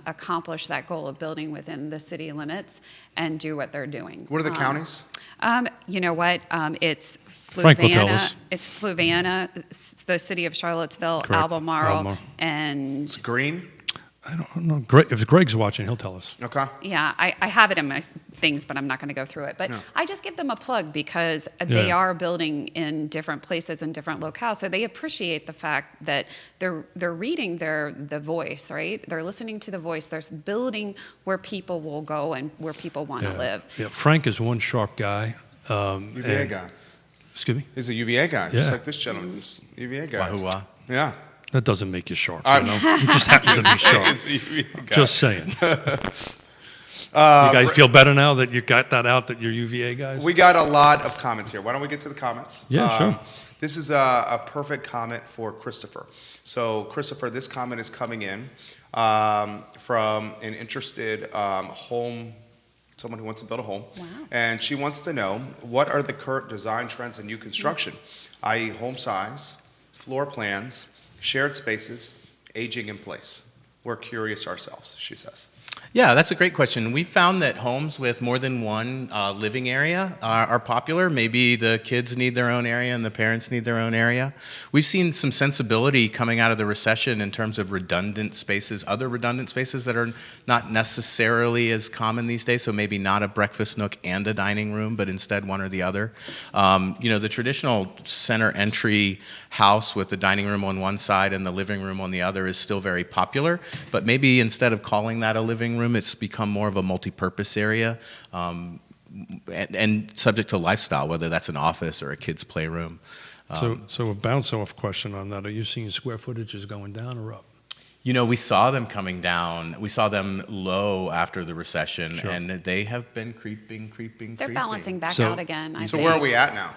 accomplish that goal of building within the city limits and do what they're doing. What are the counties? You know what? It's Frank will tell Fluvanna. us. It's Fluvanna, the city of Charlottesville, Correct. Albemarle, Albemarle. and Green? I don't know. Greg, if Greg's watching, he'll tell us. Okay. yeah, I have it in my things, but I'm not going to go through it. But No. I just give them a plug because they Yeah. are building in different places and different locales, so they appreciate the fact that they're reading the voice, right? They're listening to the voice. They're building where people will go and where people want to live. Yeah, Frank is one sharp guy. UVA and- guy. Excuse me? He's a UVA guy, just Yeah. like this gentleman's UVA guy. Wahoo-wah. Yeah. That doesn't make you sharp, I'm- you know? You just happen to be sharp. He's a UVA guy. Just saying. You guys feel better now that you got that out that you're UVA guys? We got a lot of comments here. Why don't we get to the comments? Yeah, sure. This is a perfect comment for Christopher. So, Christopher, this comment is coming in from an interested someone who wants to build a home. Wow. And she wants to know, what are the current design trends in new construction, i.e. home size, floor plans, shared spaces, aging in place? We're curious ourselves, she says. Yeah, that's a great question. We found that homes with more than one living area are popular. Maybe the kids need their own area and the parents need their own area. We've seen some sensibility coming out of the recession in terms of redundant spaces, other redundant spaces that are not necessarily as common these days, so maybe not a breakfast nook and a dining room, but instead one or the other. The traditional center entry house with the dining room on one side and the living room on the other is still very popular, but maybe instead of calling that a living room, it's become more of a multi-purpose area and subject to lifestyle, whether that's an office or a kid's playroom. So a bounce off question on that. Are you seeing square footages going down or up? We saw them coming down. We saw them low after the recession, Sure. and they have been creeping. They're balancing back So- out again, I So think. where are we at now?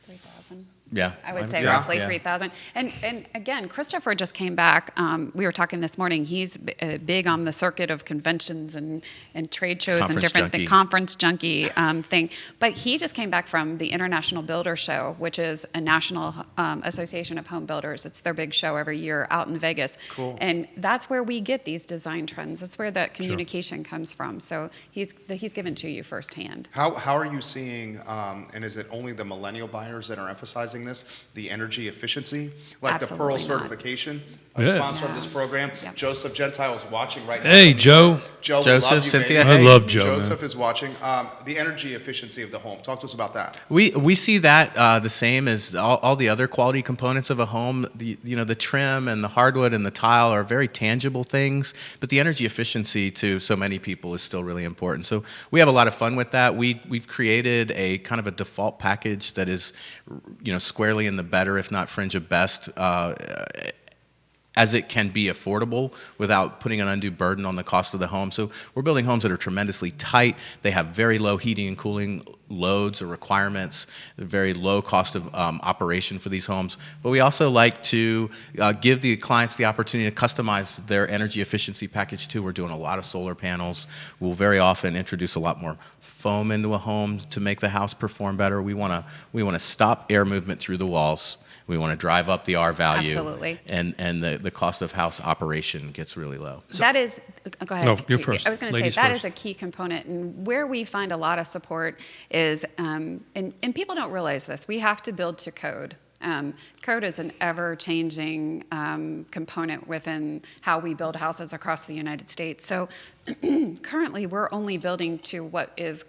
3,000. Yeah. I would say Yeah. roughly Yeah. 3,000. And again, Christopher just came back. We were talking this morning. He's big on the circuit of conventions and trade shows and Conference different junkie. conference junkie thing. But he just came back from the International Builder Show, which is a national association of home builders. It's their big show every year out in Vegas. Cool. And that's where we get these design trends. That's where that communication comes from. So he's given to you firsthand. How are you seeing, and is it only the millennial buyers that are emphasizing this, the energy efficiency? Like the Pearl Absolutely not. certification, a Yeah. sponsor of this program. Yep. Joseph Gentile is watching right now. Hey, Joe. Joe, we Joseph, love you, Cynthia, baby. hey. I love Joe, Joseph man. is watching. The energy efficiency of the home. Talk to us about that. We see that the same as all the other quality components of a home. The trim and the hardwood and the tile are very tangible things, but the energy efficiency to so many people is still really important. So we have a lot of fun with that. We've created a kind of a default package that is, squarely in the better, if not fringe of best, as it can be affordable without putting an undue burden on the cost of the home. So we're building homes that are tremendously tight. They have very low heating and cooling loads or requirements, very low cost of operation for these homes. But we also like to give the clients the opportunity to customize their energy efficiency package too. We're doing a lot of solar panels. We'll very often introduce a lot more foam into a home to make the house perform better. We want to stop air movement through the walls. We want to drive up the R value. Absolutely. And the cost of house operation gets really low. That is, go ahead. No, you're first. I was going to say Ladies that first. is a key component, and where we find a lot of support is, and people don't realize this, we have to build to code. Code is an ever-changing component within how we build houses across the United States. So currently, we're only building to what is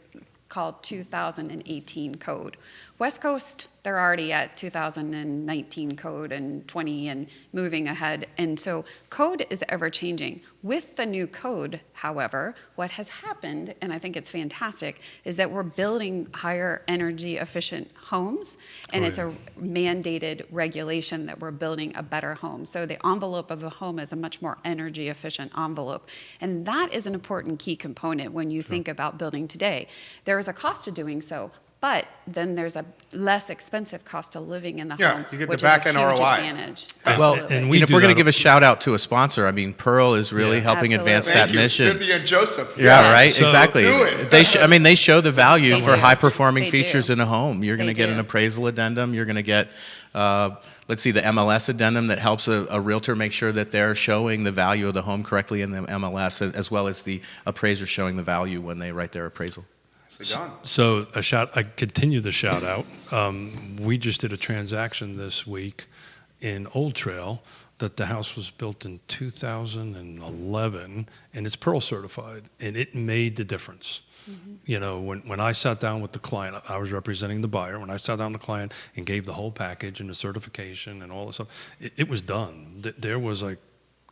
called 2018 code, West Coast, they're already at 2019 code and 20 and moving ahead. And so code is ever changing. With the new code, however, what has happened, and I think it's fantastic, is that we're building higher energy efficient homes, and it's a mandated regulation that we're building a better home. So the envelope of the home is a much more energy efficient envelope. And that is an important key component when you think about building today. There is a cost to doing so, but then there's a less expensive cost of living in the Yeah, home, you get the which back is end a huge ROI. advantage. Well, Absolutely. and we If do we're going that- to give a shout out to a sponsor, I mean, Pearl is really Yeah. helping advance that Thank you, mission. Cynthia and Joseph. Yeah, right. So- Exactly. Do it. They show the value They for do. high performing They features do. in a home. You're going to They get an do. appraisal addendum. You're going to get, let's see, the MLS addendum that helps a realtor make sure that they're showing the value of the home correctly in the MLS, as well as the appraiser showing the value when they write their appraisal. Nicely done. So I continue the shout out. We just did a transaction this week in Old Trail that the house was built in 2011 and it's Pearl certified, and it made the difference. You know, when I sat down with the client, I was representing the buyer. When I sat down with the client and gave the whole package and the certification and all this stuff, it was done. There was like,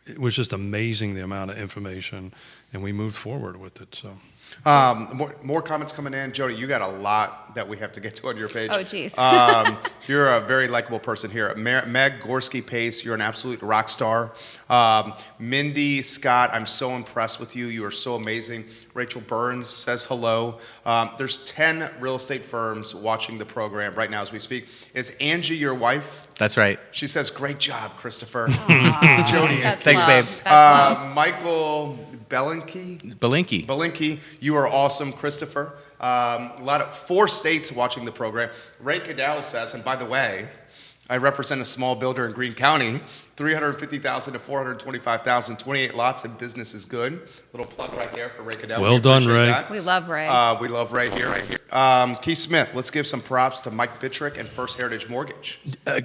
it was just amazing the amount of information, and we moved forward with it. So. More comments coming in. Jodi, you got a lot that we have to get to on your page. Oh, geez. You're a very likable person here. Meg Gorski-Pace, you're an absolute rock star. Mindy Scott, I'm so impressed with you. You are so amazing. Rachel Burns says hello. There's 10 real estate firms watching the program right now as we speak. Is Angie your wife? That's right. She says, great job, Christopher. Aw, Jodi. that's Thanks, love. babe. That's love. Michael Belinky. Belinky. You are awesome, Christopher. A lot of 4 states watching the program. Ray Cadell says, and by the way, I represent a small builder in Greene County, 350,000 to 425,000, 28 lots, and business is good. Little plug right there for Ray Cadell. Well We done, appreciate Ray. that. We love Ray. We love Ray here. Keith Smith, let's give some props to Mike Bittrick and First Heritage Mortgage.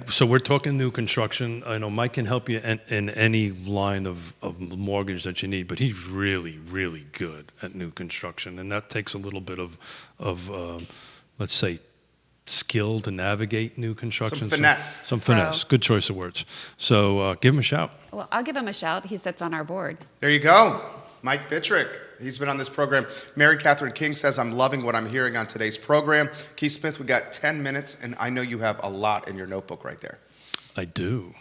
So we're talking new construction. I know Mike can help you in any line of mortgage that you need, but he's really, really good at new construction, and that takes a little bit of let's say, skill to navigate new construction. Some finesse. Some finesse. Good choice of words. So give him a shout. Well, I'll give him a shout. He sits on our board. There you go. Mike Bittrick. He's been on this program. Mary Catherine King says, I'm loving what I'm hearing on today's program. Keith Smith, we got 10 minutes, and I know you have a lot in your notebook right there. I do.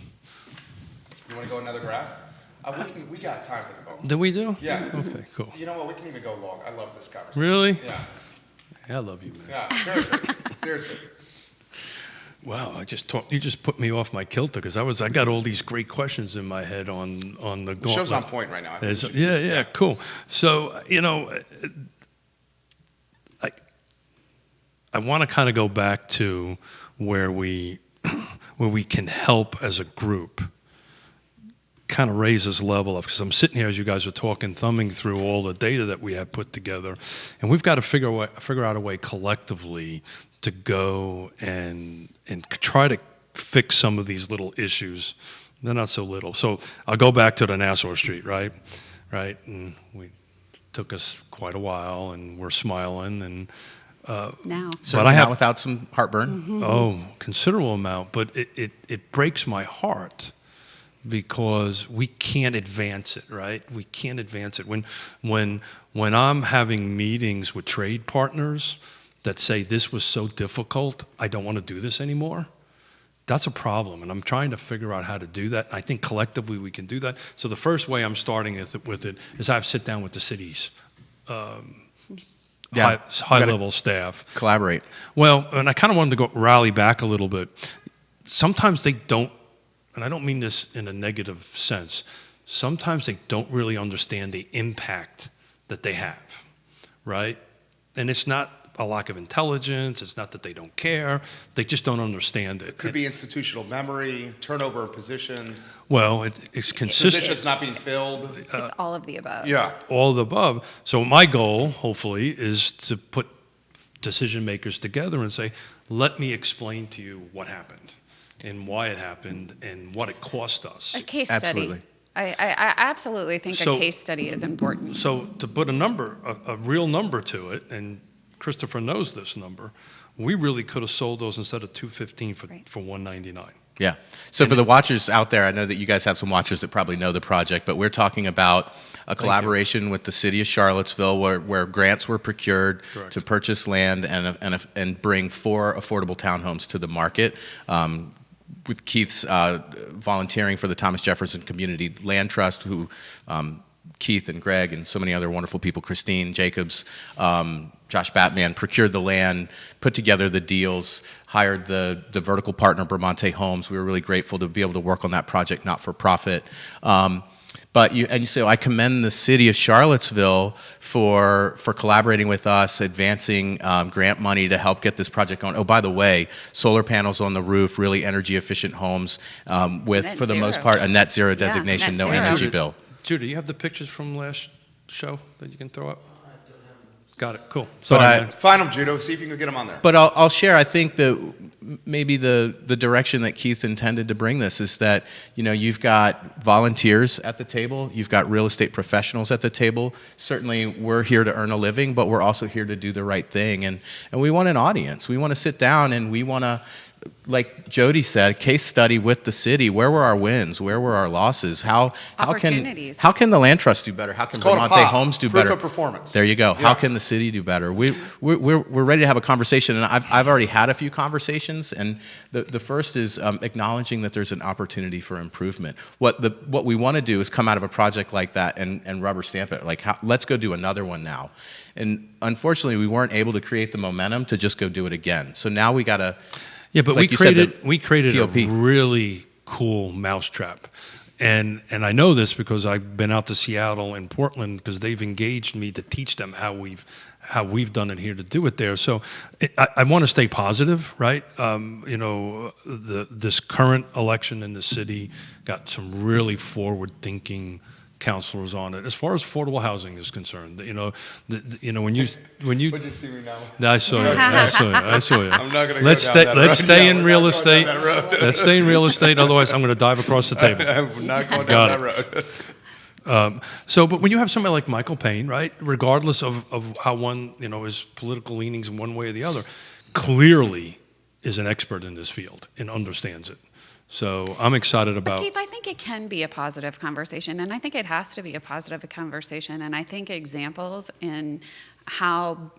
You want to go another graph? We got time for the moment. Do we do? Yeah. Okay, cool. You know what? We can even go long. I love this conversation. Really? Yeah. Yeah, I love you, man. Yeah. Seriously. Seriously. Wow, you just put me off my kilter because I got all these great questions in my head on the The show's on point right now. I think. Yeah, cool. So, you know, I want to kind of go back to where we can help as a group kind of raise this level up, because I'm sitting here as you guys are talking, thumbing through all the data that we have put together, and we've got to figure out a way collectively to go and try to fix some of these little issues. They're not so little. So I'll go back to the Nassau Street, right? And it took us quite a while, and we're smiling, and Now. So But I not have- without some heartburn. oh, considerable amount. But it breaks my heart because we can't advance it, right? We can't advance it. When I'm having meetings with trade partners that say this was so difficult, I don't want to do this anymore, that's a problem. And I'm trying to figure out how to do that. I think collectively we can do that. So the first way I'm starting with it is I have sit down with the city's high-level staff. Collaborate. Well, and I kind of wanted to rally back a little bit. Sometimes they don't, and I don't mean this in a negative sense, sometimes they don't really understand the impact that they have, right? And it's not a lack of intelligence, it's not that they don't care, they just don't understand it. Could be institutional memory, turnover of positions, Well, it's consistent. positions not being filled. It's all of the above. Yeah. All of the above. So my goal, hopefully, is to put decision makers together and say, let me explain to you what happened and why it happened and what it cost us. A case Absolutely. study. I absolutely think So- a case study is important. So to put a number, a real number to it, and Christopher knows this number, we really could have sold those instead of $215 for $199. Yeah. So for the watchers out there, I know that you guys have some watchers that probably know the project, but we're talking about a collaboration with the city of Charlottesville where grants were procured Correct. to purchase land and bring 4 affordable townhomes to the market. With Keith's volunteering for the Thomas Jefferson Community Land Trust, who Keith and Greg and so many other wonderful people, Christine Jacobs, Josh Batman, procured the land, put together the deals, hired the vertical partner, Bramante Homes. We were really grateful to be able to work on that project, not for profit. But you say, I commend the city of Charlottesville for collaborating with us, advancing grant money to help get this project going. Oh, by the way, solar panels on the roof, really energy efficient homes with, Net for the most zero. part, a net zero designation, net no zero. energy bill. Judy, you have the pictures from last show that you can throw up? Got it. Cool. But Sorry, I- man. Find them, Judo. See if you can get them on there. But I'll share, I think that maybe the direction that Keith intended to bring this is that, you've got volunteers at the table, you've got real estate professionals at the table. Certainly we're here to earn a living, but we're also here to do the right thing. And we want an audience. We want to sit down and we want to, like Jodi said, case study with the city. Where were our wins? Where were our losses? How Opportunities. can the land trust do better? How can It's called a Bramante POP, Homes do proof better? of performance. There you go. Yeah. How can the city do better? We're ready to have a conversation, and I've already had a few conversations. And the first is acknowledging that there's an opportunity for improvement. What we want to do is come out of a project like that and rubber stamp it. Like, let's go do another one now. And unfortunately, we weren't able to create the momentum to just go do it again. So now we got to. Yeah, but Like you said, we created a POP. really cool mousetrap. And I know this because I've been out to Seattle and Portland because they've engaged me to teach them how we've done it here to do it there. So I want to stay positive, right? This current election in the city got some really forward-thinking counselors on it as far as affordable housing is concerned. When you Would you see me now? I saw you. I saw you. I'm not gonna go Let's down stay. that Let's road. stay Yeah, in we're real not going estate. down that road. Let's stay in real estate. Otherwise, I'm going to dive across the table. We're not going Got down that road. But when you have somebody like Michael Payne, right, regardless of how one, his political leanings in one way or the other, clearly is an expert in this field and understands it. So I'm excited But about. Keith, I think it can be a positive conversation, and I think it has to be a positive conversation. And I think examples in how,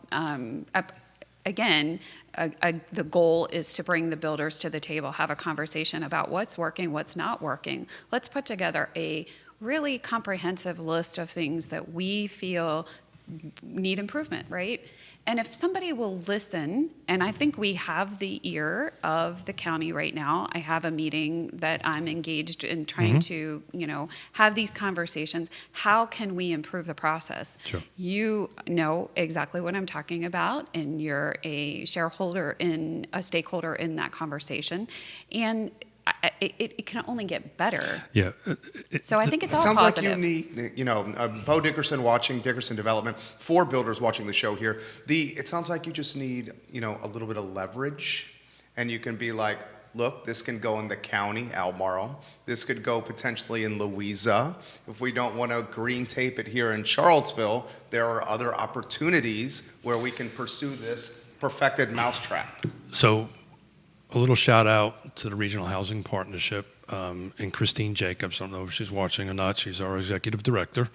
the goal is to bring the builders to the table, have a conversation about what's working, what's not working. Let's put together a really comprehensive list of things that we feel need improvement, right? And if somebody will listen, and I think we have the ear of the county right now. I have a meeting that I'm engaged in trying to, have these conversations. How can we improve the process? Sure. You know exactly what I'm talking about, and you're a stakeholder in that conversation. And it can only get better. Yeah. So I think it's It all sounds positive. like you need, Bo Dickerson watching Dickerson Development, 4 builders watching the show here. It sounds like you just need, a little bit of leverage, and you can be like, look, this can go in the county, Albemarle. This could go potentially in Louisa. If we don't want to green tape it here in Charlottesville, there are other opportunities where we can pursue this perfected mousetrap. So a little shout out to the Regional Housing Partnership and Christine Jacobs. I don't know if she's watching or not. She's our executive director.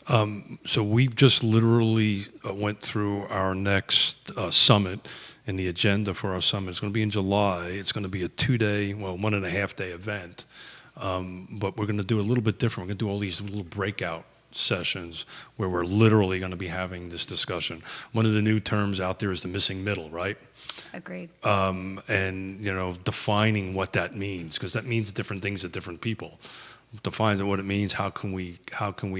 So we've just literally went through our next summit, and the agenda for our summit is going to be in July. It's going to be a 2-day, 1.5-day event. But we're going to do a little bit different. We're going to do all these little breakout sessions where we're literally going to be having this discussion. One of the new terms out there is the missing middle, right? Agreed. And defining what that means, because that means different things to different people. Defines what it means. How can we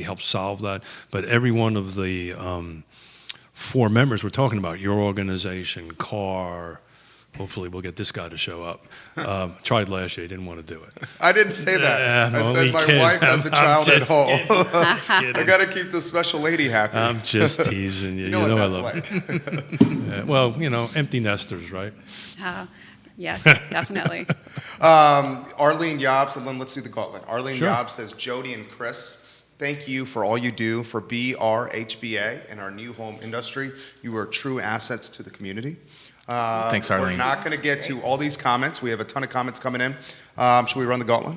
help solve that? But every one of the 4 members we're talking about, your organization, CAR. Hopefully we'll get this guy to show up. Tried last year, he didn't want to do it. I didn't say that. I said my wife has a child at home. I got to keep the special lady happy. I'm just teasing you. You know what I that's love like. it. Well, empty nesters, right? Yes, definitely. Arlene Yobbs, and then let's do the gauntlet. Arlene Sure. Yobbs says, Jodi and Chris, thank you for all you do for BRHBA and our new home industry. You are true assets to the community. Thanks, We're Arlene. not going to get to all these comments. We have a ton of comments coming in. Should we run the gauntlet?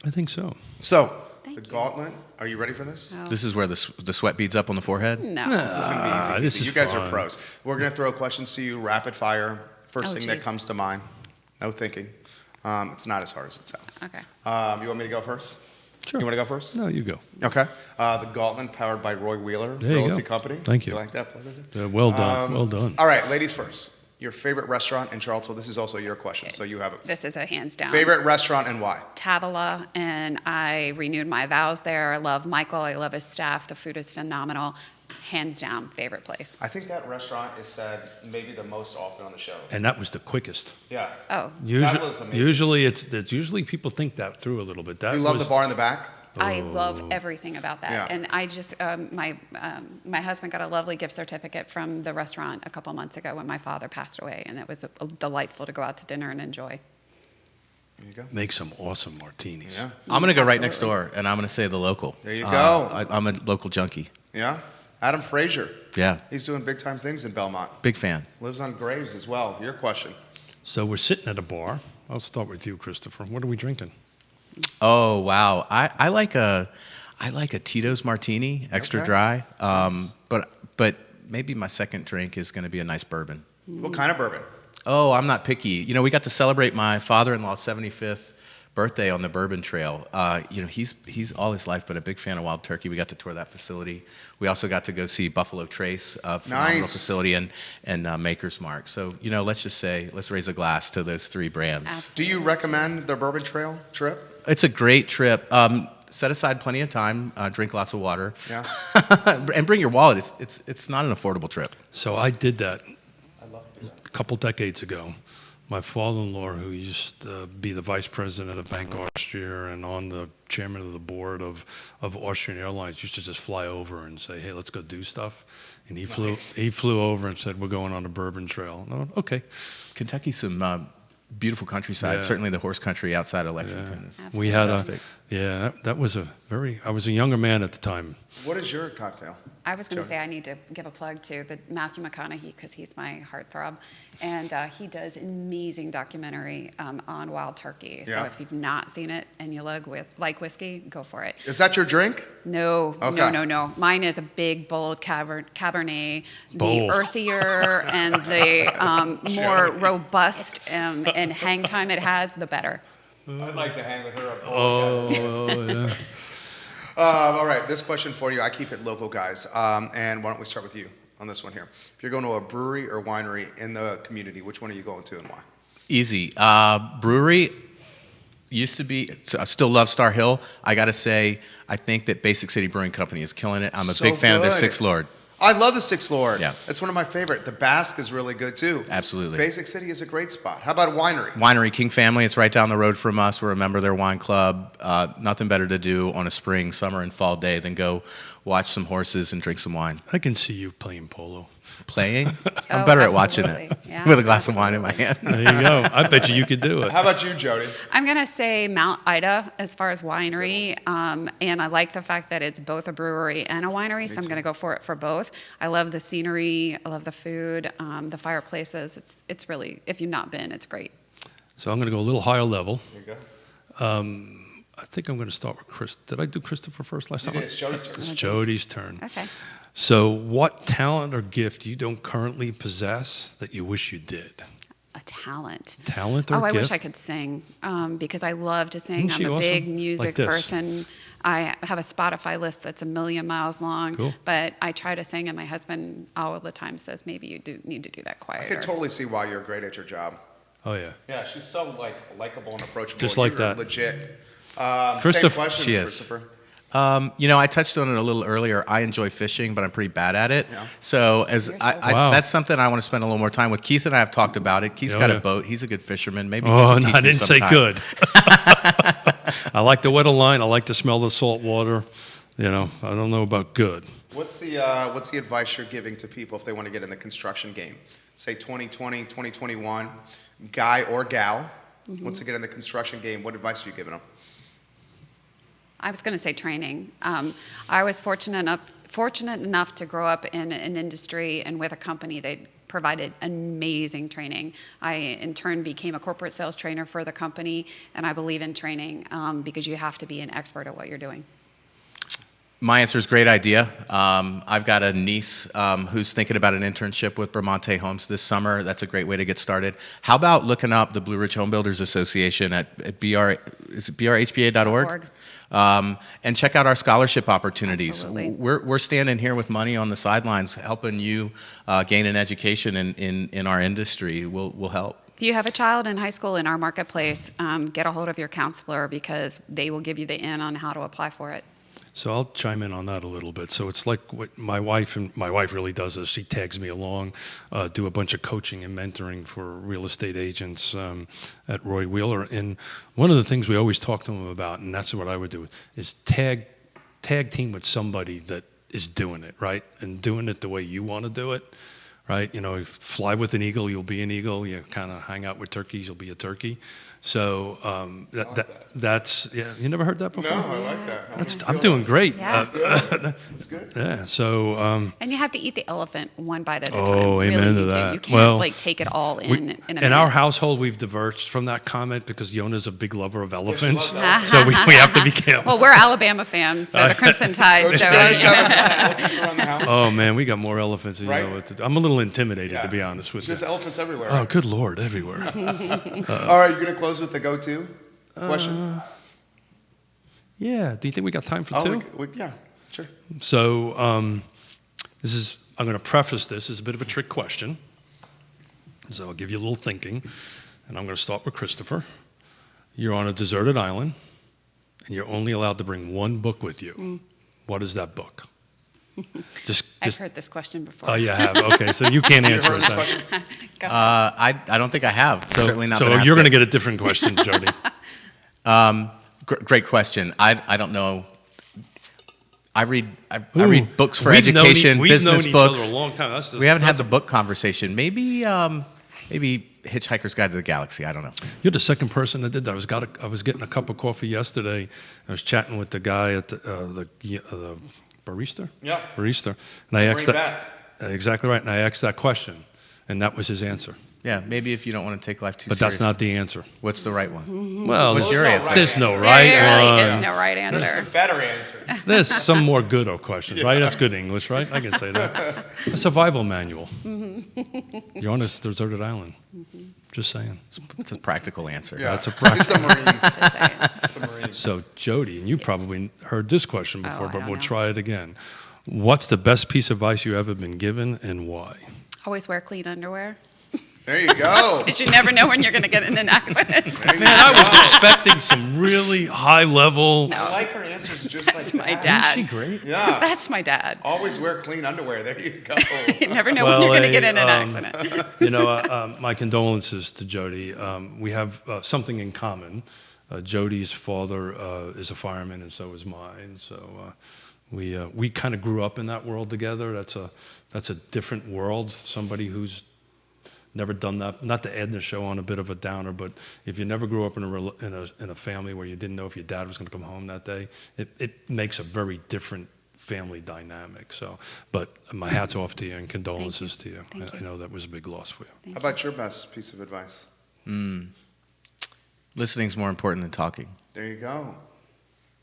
I think so. So, Thank the you. gauntlet, are you ready for this? Oh. This is where the sweat beads up on the forehead? No. This is going to be easy. This peasy. is You guys are fun. pros. We're going to throw questions to you, rapid fire. First Oh, thing that geez. comes to mind. No thinking. It's not as hard as it sounds. Okay. You want me to go first? Sure. You want to go first? No, you go. Okay. The Gauntlet, powered by Roy Wheeler, There you Realty go. Company. Thank you. You like that? Well done. Well done. All right, ladies first. Your favorite restaurant in Charlottesville. This is also your question, so you have it. This is a hands down. Favorite restaurant and why? Tavila, and I renewed my vows there. I love Michael. I love his staff. The food is phenomenal. Hands down, favorite place. I think that restaurant is said maybe the most often on the show. And that was the quickest. Yeah. Oh, Tavila's amazing. Usually usually people think that through a little bit. That You love was, the bar in the back? I love everything about that. Yeah. And I just, my husband got a lovely gift certificate from the restaurant a couple months ago when my father passed away, and it was delightful to go out to dinner and enjoy. There you go. Make some awesome martinis. Yeah. I'm going to go right next Absolutely. door, and I'm going to say the local. There you go. I'm a local junkie. Yeah. Adam Frazier. Yeah, He's doing big time things in Belmont. big fan. Lives on Graves as well. Your question. So we're sitting at a bar. I'll start with you, Christopher. What are we drinking? Oh wow, I like a Tito's martini, extra Okay. dry. Nice. But maybe my second drink is going to be a nice bourbon. What kind of bourbon? Oh, I'm not picky. You know, we got to celebrate my father-in-law's 75th birthday on the Bourbon Trail. You know, he's all his life been a big fan of wild turkey. We got to tour that facility. We also got to go see Buffalo Trace, a phenomenal Nice. facility, and Maker's Mark. So, you know, let's raise a glass to those three brands. Absolutely. Do you recommend the Bourbon Trail trip? It's a great trip. Set aside plenty of time. Drink lots of water. Yeah. And bring your wallet. It's not an affordable trip. So I did that a couple decades ago. My father-in-law, who used to be the vice president of Bank Austria and on the chairman of the board of Austrian Airlines, used to just fly over and say, "Hey, let's go do stuff." And he flew over and said, "We're going on the Bourbon Trail." And I went, okay. Kentucky's some beautiful countryside. Yeah. Certainly the horse country outside of Lexington is We had fantastic. that was I was a younger man at the time. What is your cocktail? I was going to Jodi? say I need to give a plug to the Matthew McConaughey because he's my heartthrob, and he does an amazing documentary on wild turkey. So Yeah. if you've not seen it and you like whiskey, go for it. Is that your drink? No, Okay. no. Mine is a big, bold Cabernet, the Bold. earthier and the more robust and hang time it has, the better. I'd like to hang with her. Oh, yeah. All right, this question for you. I keep it local, guys. And why don't we start with you on this one here? If you're going to a brewery or winery in the community, which one are you going to and why? Easy. Brewery used to be, I still love Star Hill. I got to say, I think that Basic City Brewing Company is killing it. I'm a So big fan of their good. Sixth Lord. I love the Sixth Lord. Yeah. It's one of my favorite. The Basque is really good too. Absolutely. Basic City is a great spot. How about a winery? Winery King Family, it's right down the road from us. We're a member of their wine club. Nothing better to do on a spring, summer, and fall day than go watch some horses and drink some wine. I can see you playing polo. Playing? I'm Oh, better at watching it absolutely. Yeah, with a glass of wine in my absolutely. hand. There you go. I bet you could do it. How about you, Jodi? I'm going to say Mount Ida as far as winery, and I like the fact that it's both a brewery and a winery, so I'm going to go for it for both. I love the scenery, I love the food, the fireplaces. It's really, if you've not been, it's great. So I'm going to go a little higher level. There you go. I think I'm going to start with Chris. Did I do Christopher first last time? It's Jodi's turn. It's Jody's turn. Okay. So what talent or gift you don't currently possess that you wish you did? A talent. Talent or Oh, I gift? wish I could sing because I love to sing. Isn't she I'm a big awesome? music Like this. person. I have a Spotify list that's 1,000,000 miles long, Cool. but I try to sing, and my husband all the time says maybe you do need to do that I quieter. could totally see why you're great at your job. Oh, yeah. Yeah, she's so likable and approachable. Just like You're that. legit. Christopher- Same question, She is. Christopher. You know, I touched on it a little earlier. I enjoy fishing, but I'm pretty bad at it. Yeah. So Wow. that's something I want to spend a little more time with. Keith and I have talked about it. Keith's Oh, got yeah. a boat. He's a good fisherman. Maybe he Oh, can no, teach I me didn't say sometime. good. I like to wet a line. I like to smell the salt water. You know, I don't know about good. What's the advice you're giving to people if they want to get in the construction game? Say 2020, 2021, guy or gal wants to get in the construction game. What advice are you giving them? I was going to say training. I was fortunate enough to grow up in an industry and with a company that provided amazing training. I, in turn, became a corporate sales trainer for the company, and I believe in training because you have to be an expert at what you're doing. My answer is great idea. I've got a niece who's thinking about an internship with Bramante Homes this summer. That's a great way to get started. How about looking up the Blue Ridge Home Builders Association at brhba.org? And check out our scholarship opportunities. Absolutely. We're standing here with money on the sidelines, helping you gain an education in our industry. We'll help. If you have a child in high school in our marketplace, get a hold of your counselor because they will give you the in on how to apply for it. So I'll chime in on that a little bit. So it's like what my wife really does is she tags me along, do a bunch of coaching and mentoring for real estate agents at Roy Wheeler. And one of the things we always talk to them about, and that's what I would do, is tag team with somebody that is doing it, right? And doing it the way you want to do it, right? You know, if fly with an eagle, you'll be an eagle. You kind of hang out with turkeys, you'll be a turkey. So that's, yeah, you never heard that before? No, I like that. I'm doing great. Yeah. That's good. Yeah, so... And you have to eat the elephant one bite at a time. Oh, amen really to need that. You can't Well, take it all in a in minute. our household, we've diverged from that comment because Yona's a big lover of elephants. So we have to be careful. Well, we're Alabama fans, so the Crimson Tide. Those So guys have elephants around the house. Oh, man, we got more elephants than you know Right? what to do. I'm a little intimidated, Yeah. to be honest with There's you. elephants everywhere. Oh, good Lord, everywhere. All right, you're going to close with the go-to question? Yeah, do you think we got time for Oh, two? yeah, sure. So I'm going to preface this as a bit of a trick question. So I'll give you a little thinking, and I'm going to start with Christopher. You're on a deserted island, and you're only allowed to bring one book with you. What is that book? I've heard this question before. Oh, you have. Okay, so you can't answer heard it this then. question? Go. I don't think I have. Certainly not. So been asked you're going to it. get a different question, Jodi. Great question. I don't know. I read books for We've known education, we've business known books. Each other a long time. We haven't had the book conversation. Maybe Hitchhiker's Guide to the Galaxy. I don't know. You're the second person that did that. I was getting a cup of coffee yesterday. I was chatting with the guy at the barista. Yeah. Barista, and I asked Bring that. Exactly right. And I asked that question, and that was his answer. Yeah, maybe if you don't want to take life too But serious. that's not the answer. What's the right one? Well, What's your answer? There's no There right really one. is no right answer. There's a better answer. There's some more good-o questions, right? That's good English, right? I can say that. A survival manual. You're on a deserted island. Just saying. It's a practical answer. Yeah, That's a It's the Marine. Just saying. It's the Marine. So, Jodi, and you probably heard this question Oh, before, I but don't we'll know. try it again. What's the best piece of advice you ever been given, and why? Always wear clean underwear. There you go. Because you never know when you're going to get in an accident. There you Man, I go. was expecting some really high-level. No. I like her answers just That's like my that. Isn't dad. she great? Yeah. That's my dad. Always wear clean underwear. There you go. You never know when you're going to get in an accident. My condolences to Jodi. We have something in common. Jodi's father is a fireman, and so is mine. So we kind of grew up in that world together. That's a different world. Somebody who's never done that. Not to end the show on a bit of a downer, but if you never grew up in a family where you didn't know if your dad was going to come home that day, it makes a very different family dynamic. So, but my hat's off to you and condolences to you. Thank you. I know that was a big loss for you. How about your best piece of advice? Listening's more important than talking. There you go.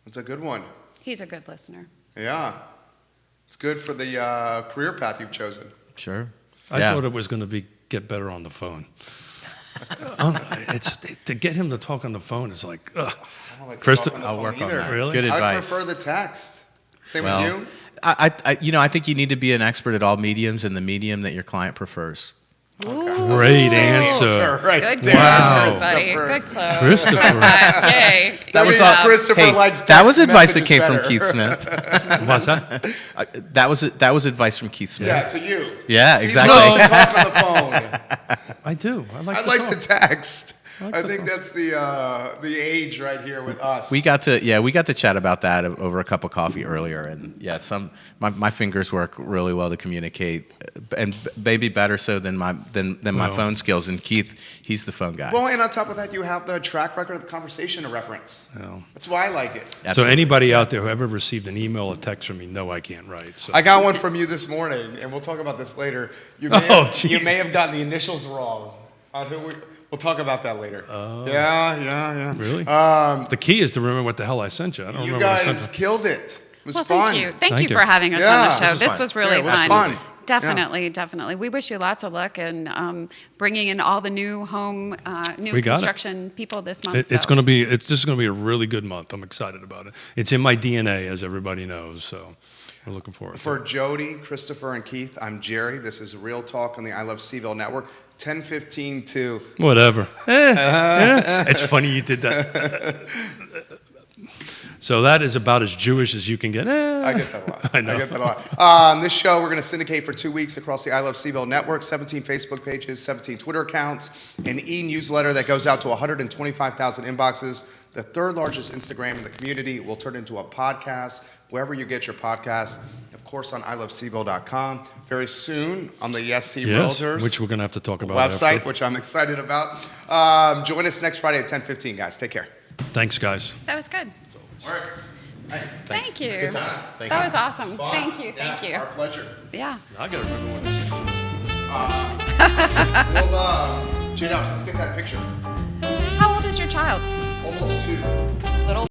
That's a good one. He's a good listener. Yeah. It's good for the career path you've chosen. Sure. I thought it was going to get better on the phone. It's to get him to talk on the phone is like, ugh. I don't like to Krista- talk on the I'll phone work on either. that. Really? Good I advice. prefer the text. Same Well, with you? I think you need to be an expert at all mediums and the medium that your client prefers. Great answer. Right Good there. Wow. close, buddy. Christopher. Good close. Christopher. Yay. That was Good job. Christopher likes text that was advice that messages came better. from Keith Smith. What's that? That was advice from Keith Smith. Yeah, to you. Yeah, He exactly. loves to talk on the phone. I do. I like I to like talk. the text. I think that's the age right here with us. We got to chat about that over a cup of coffee earlier, and yeah, my fingers work really well to communicate, and maybe better so than my phone skills. And Keith, he's the phone guy. Well, and on top of that, you have the track record of the conversation to reference. Yeah. That's why I like it. So Absolutely. anybody out there who ever received an email or text from me, no, I can't write. So. I got one from you this morning, and we'll talk about this later. You may have gotten the initials wrong. We'll talk about that later. Yeah. Really? The key is to remember what the hell I sent you. I don't You remember what I guys sent you. killed it. It was Well, fun. thank you. Thank Thank you you. for having us Yeah, on the show. this This was was fun. really Yeah, it was fun. fun. Definitely. We wish you lots of luck and bringing in all the new home, new We got it. construction people this month. This is going to be a really good month. I'm excited about it. It's in my DNA, as everybody knows. So we're looking forward to For it. Jodi, Christopher, and Keith, I'm Jerry. This is Real Talk on the I Love CVille Network. 10:15 to. Whatever. It's funny you did that. So that is about as Jewish as you can get. I get that a lot. I know. get that a lot. This show we're going to syndicate for 2 weeks across the I Love CVille Network, 17 Facebook pages, 17 Twitter accounts, an e-newsletter that goes out to 125,000 inboxes, the third largest Instagram in the community. Will turn into a podcast wherever you get your podcast. Of course, on ilovecville.com. Very soon on the Yes Realtors which we're going to have to talk about website, after. which I'm excited about. Join us next Friday at 10:15, guys. Take care. Thanks, guys. That was good. Work. Hey, Thank you. Good time. Thank That you. was awesome. Fun. Thank you. Our pleasure. Yeah. I got to remember when to send you. Well, J-Dubs, let's get that picture. How old is your child? Almost 2. Little.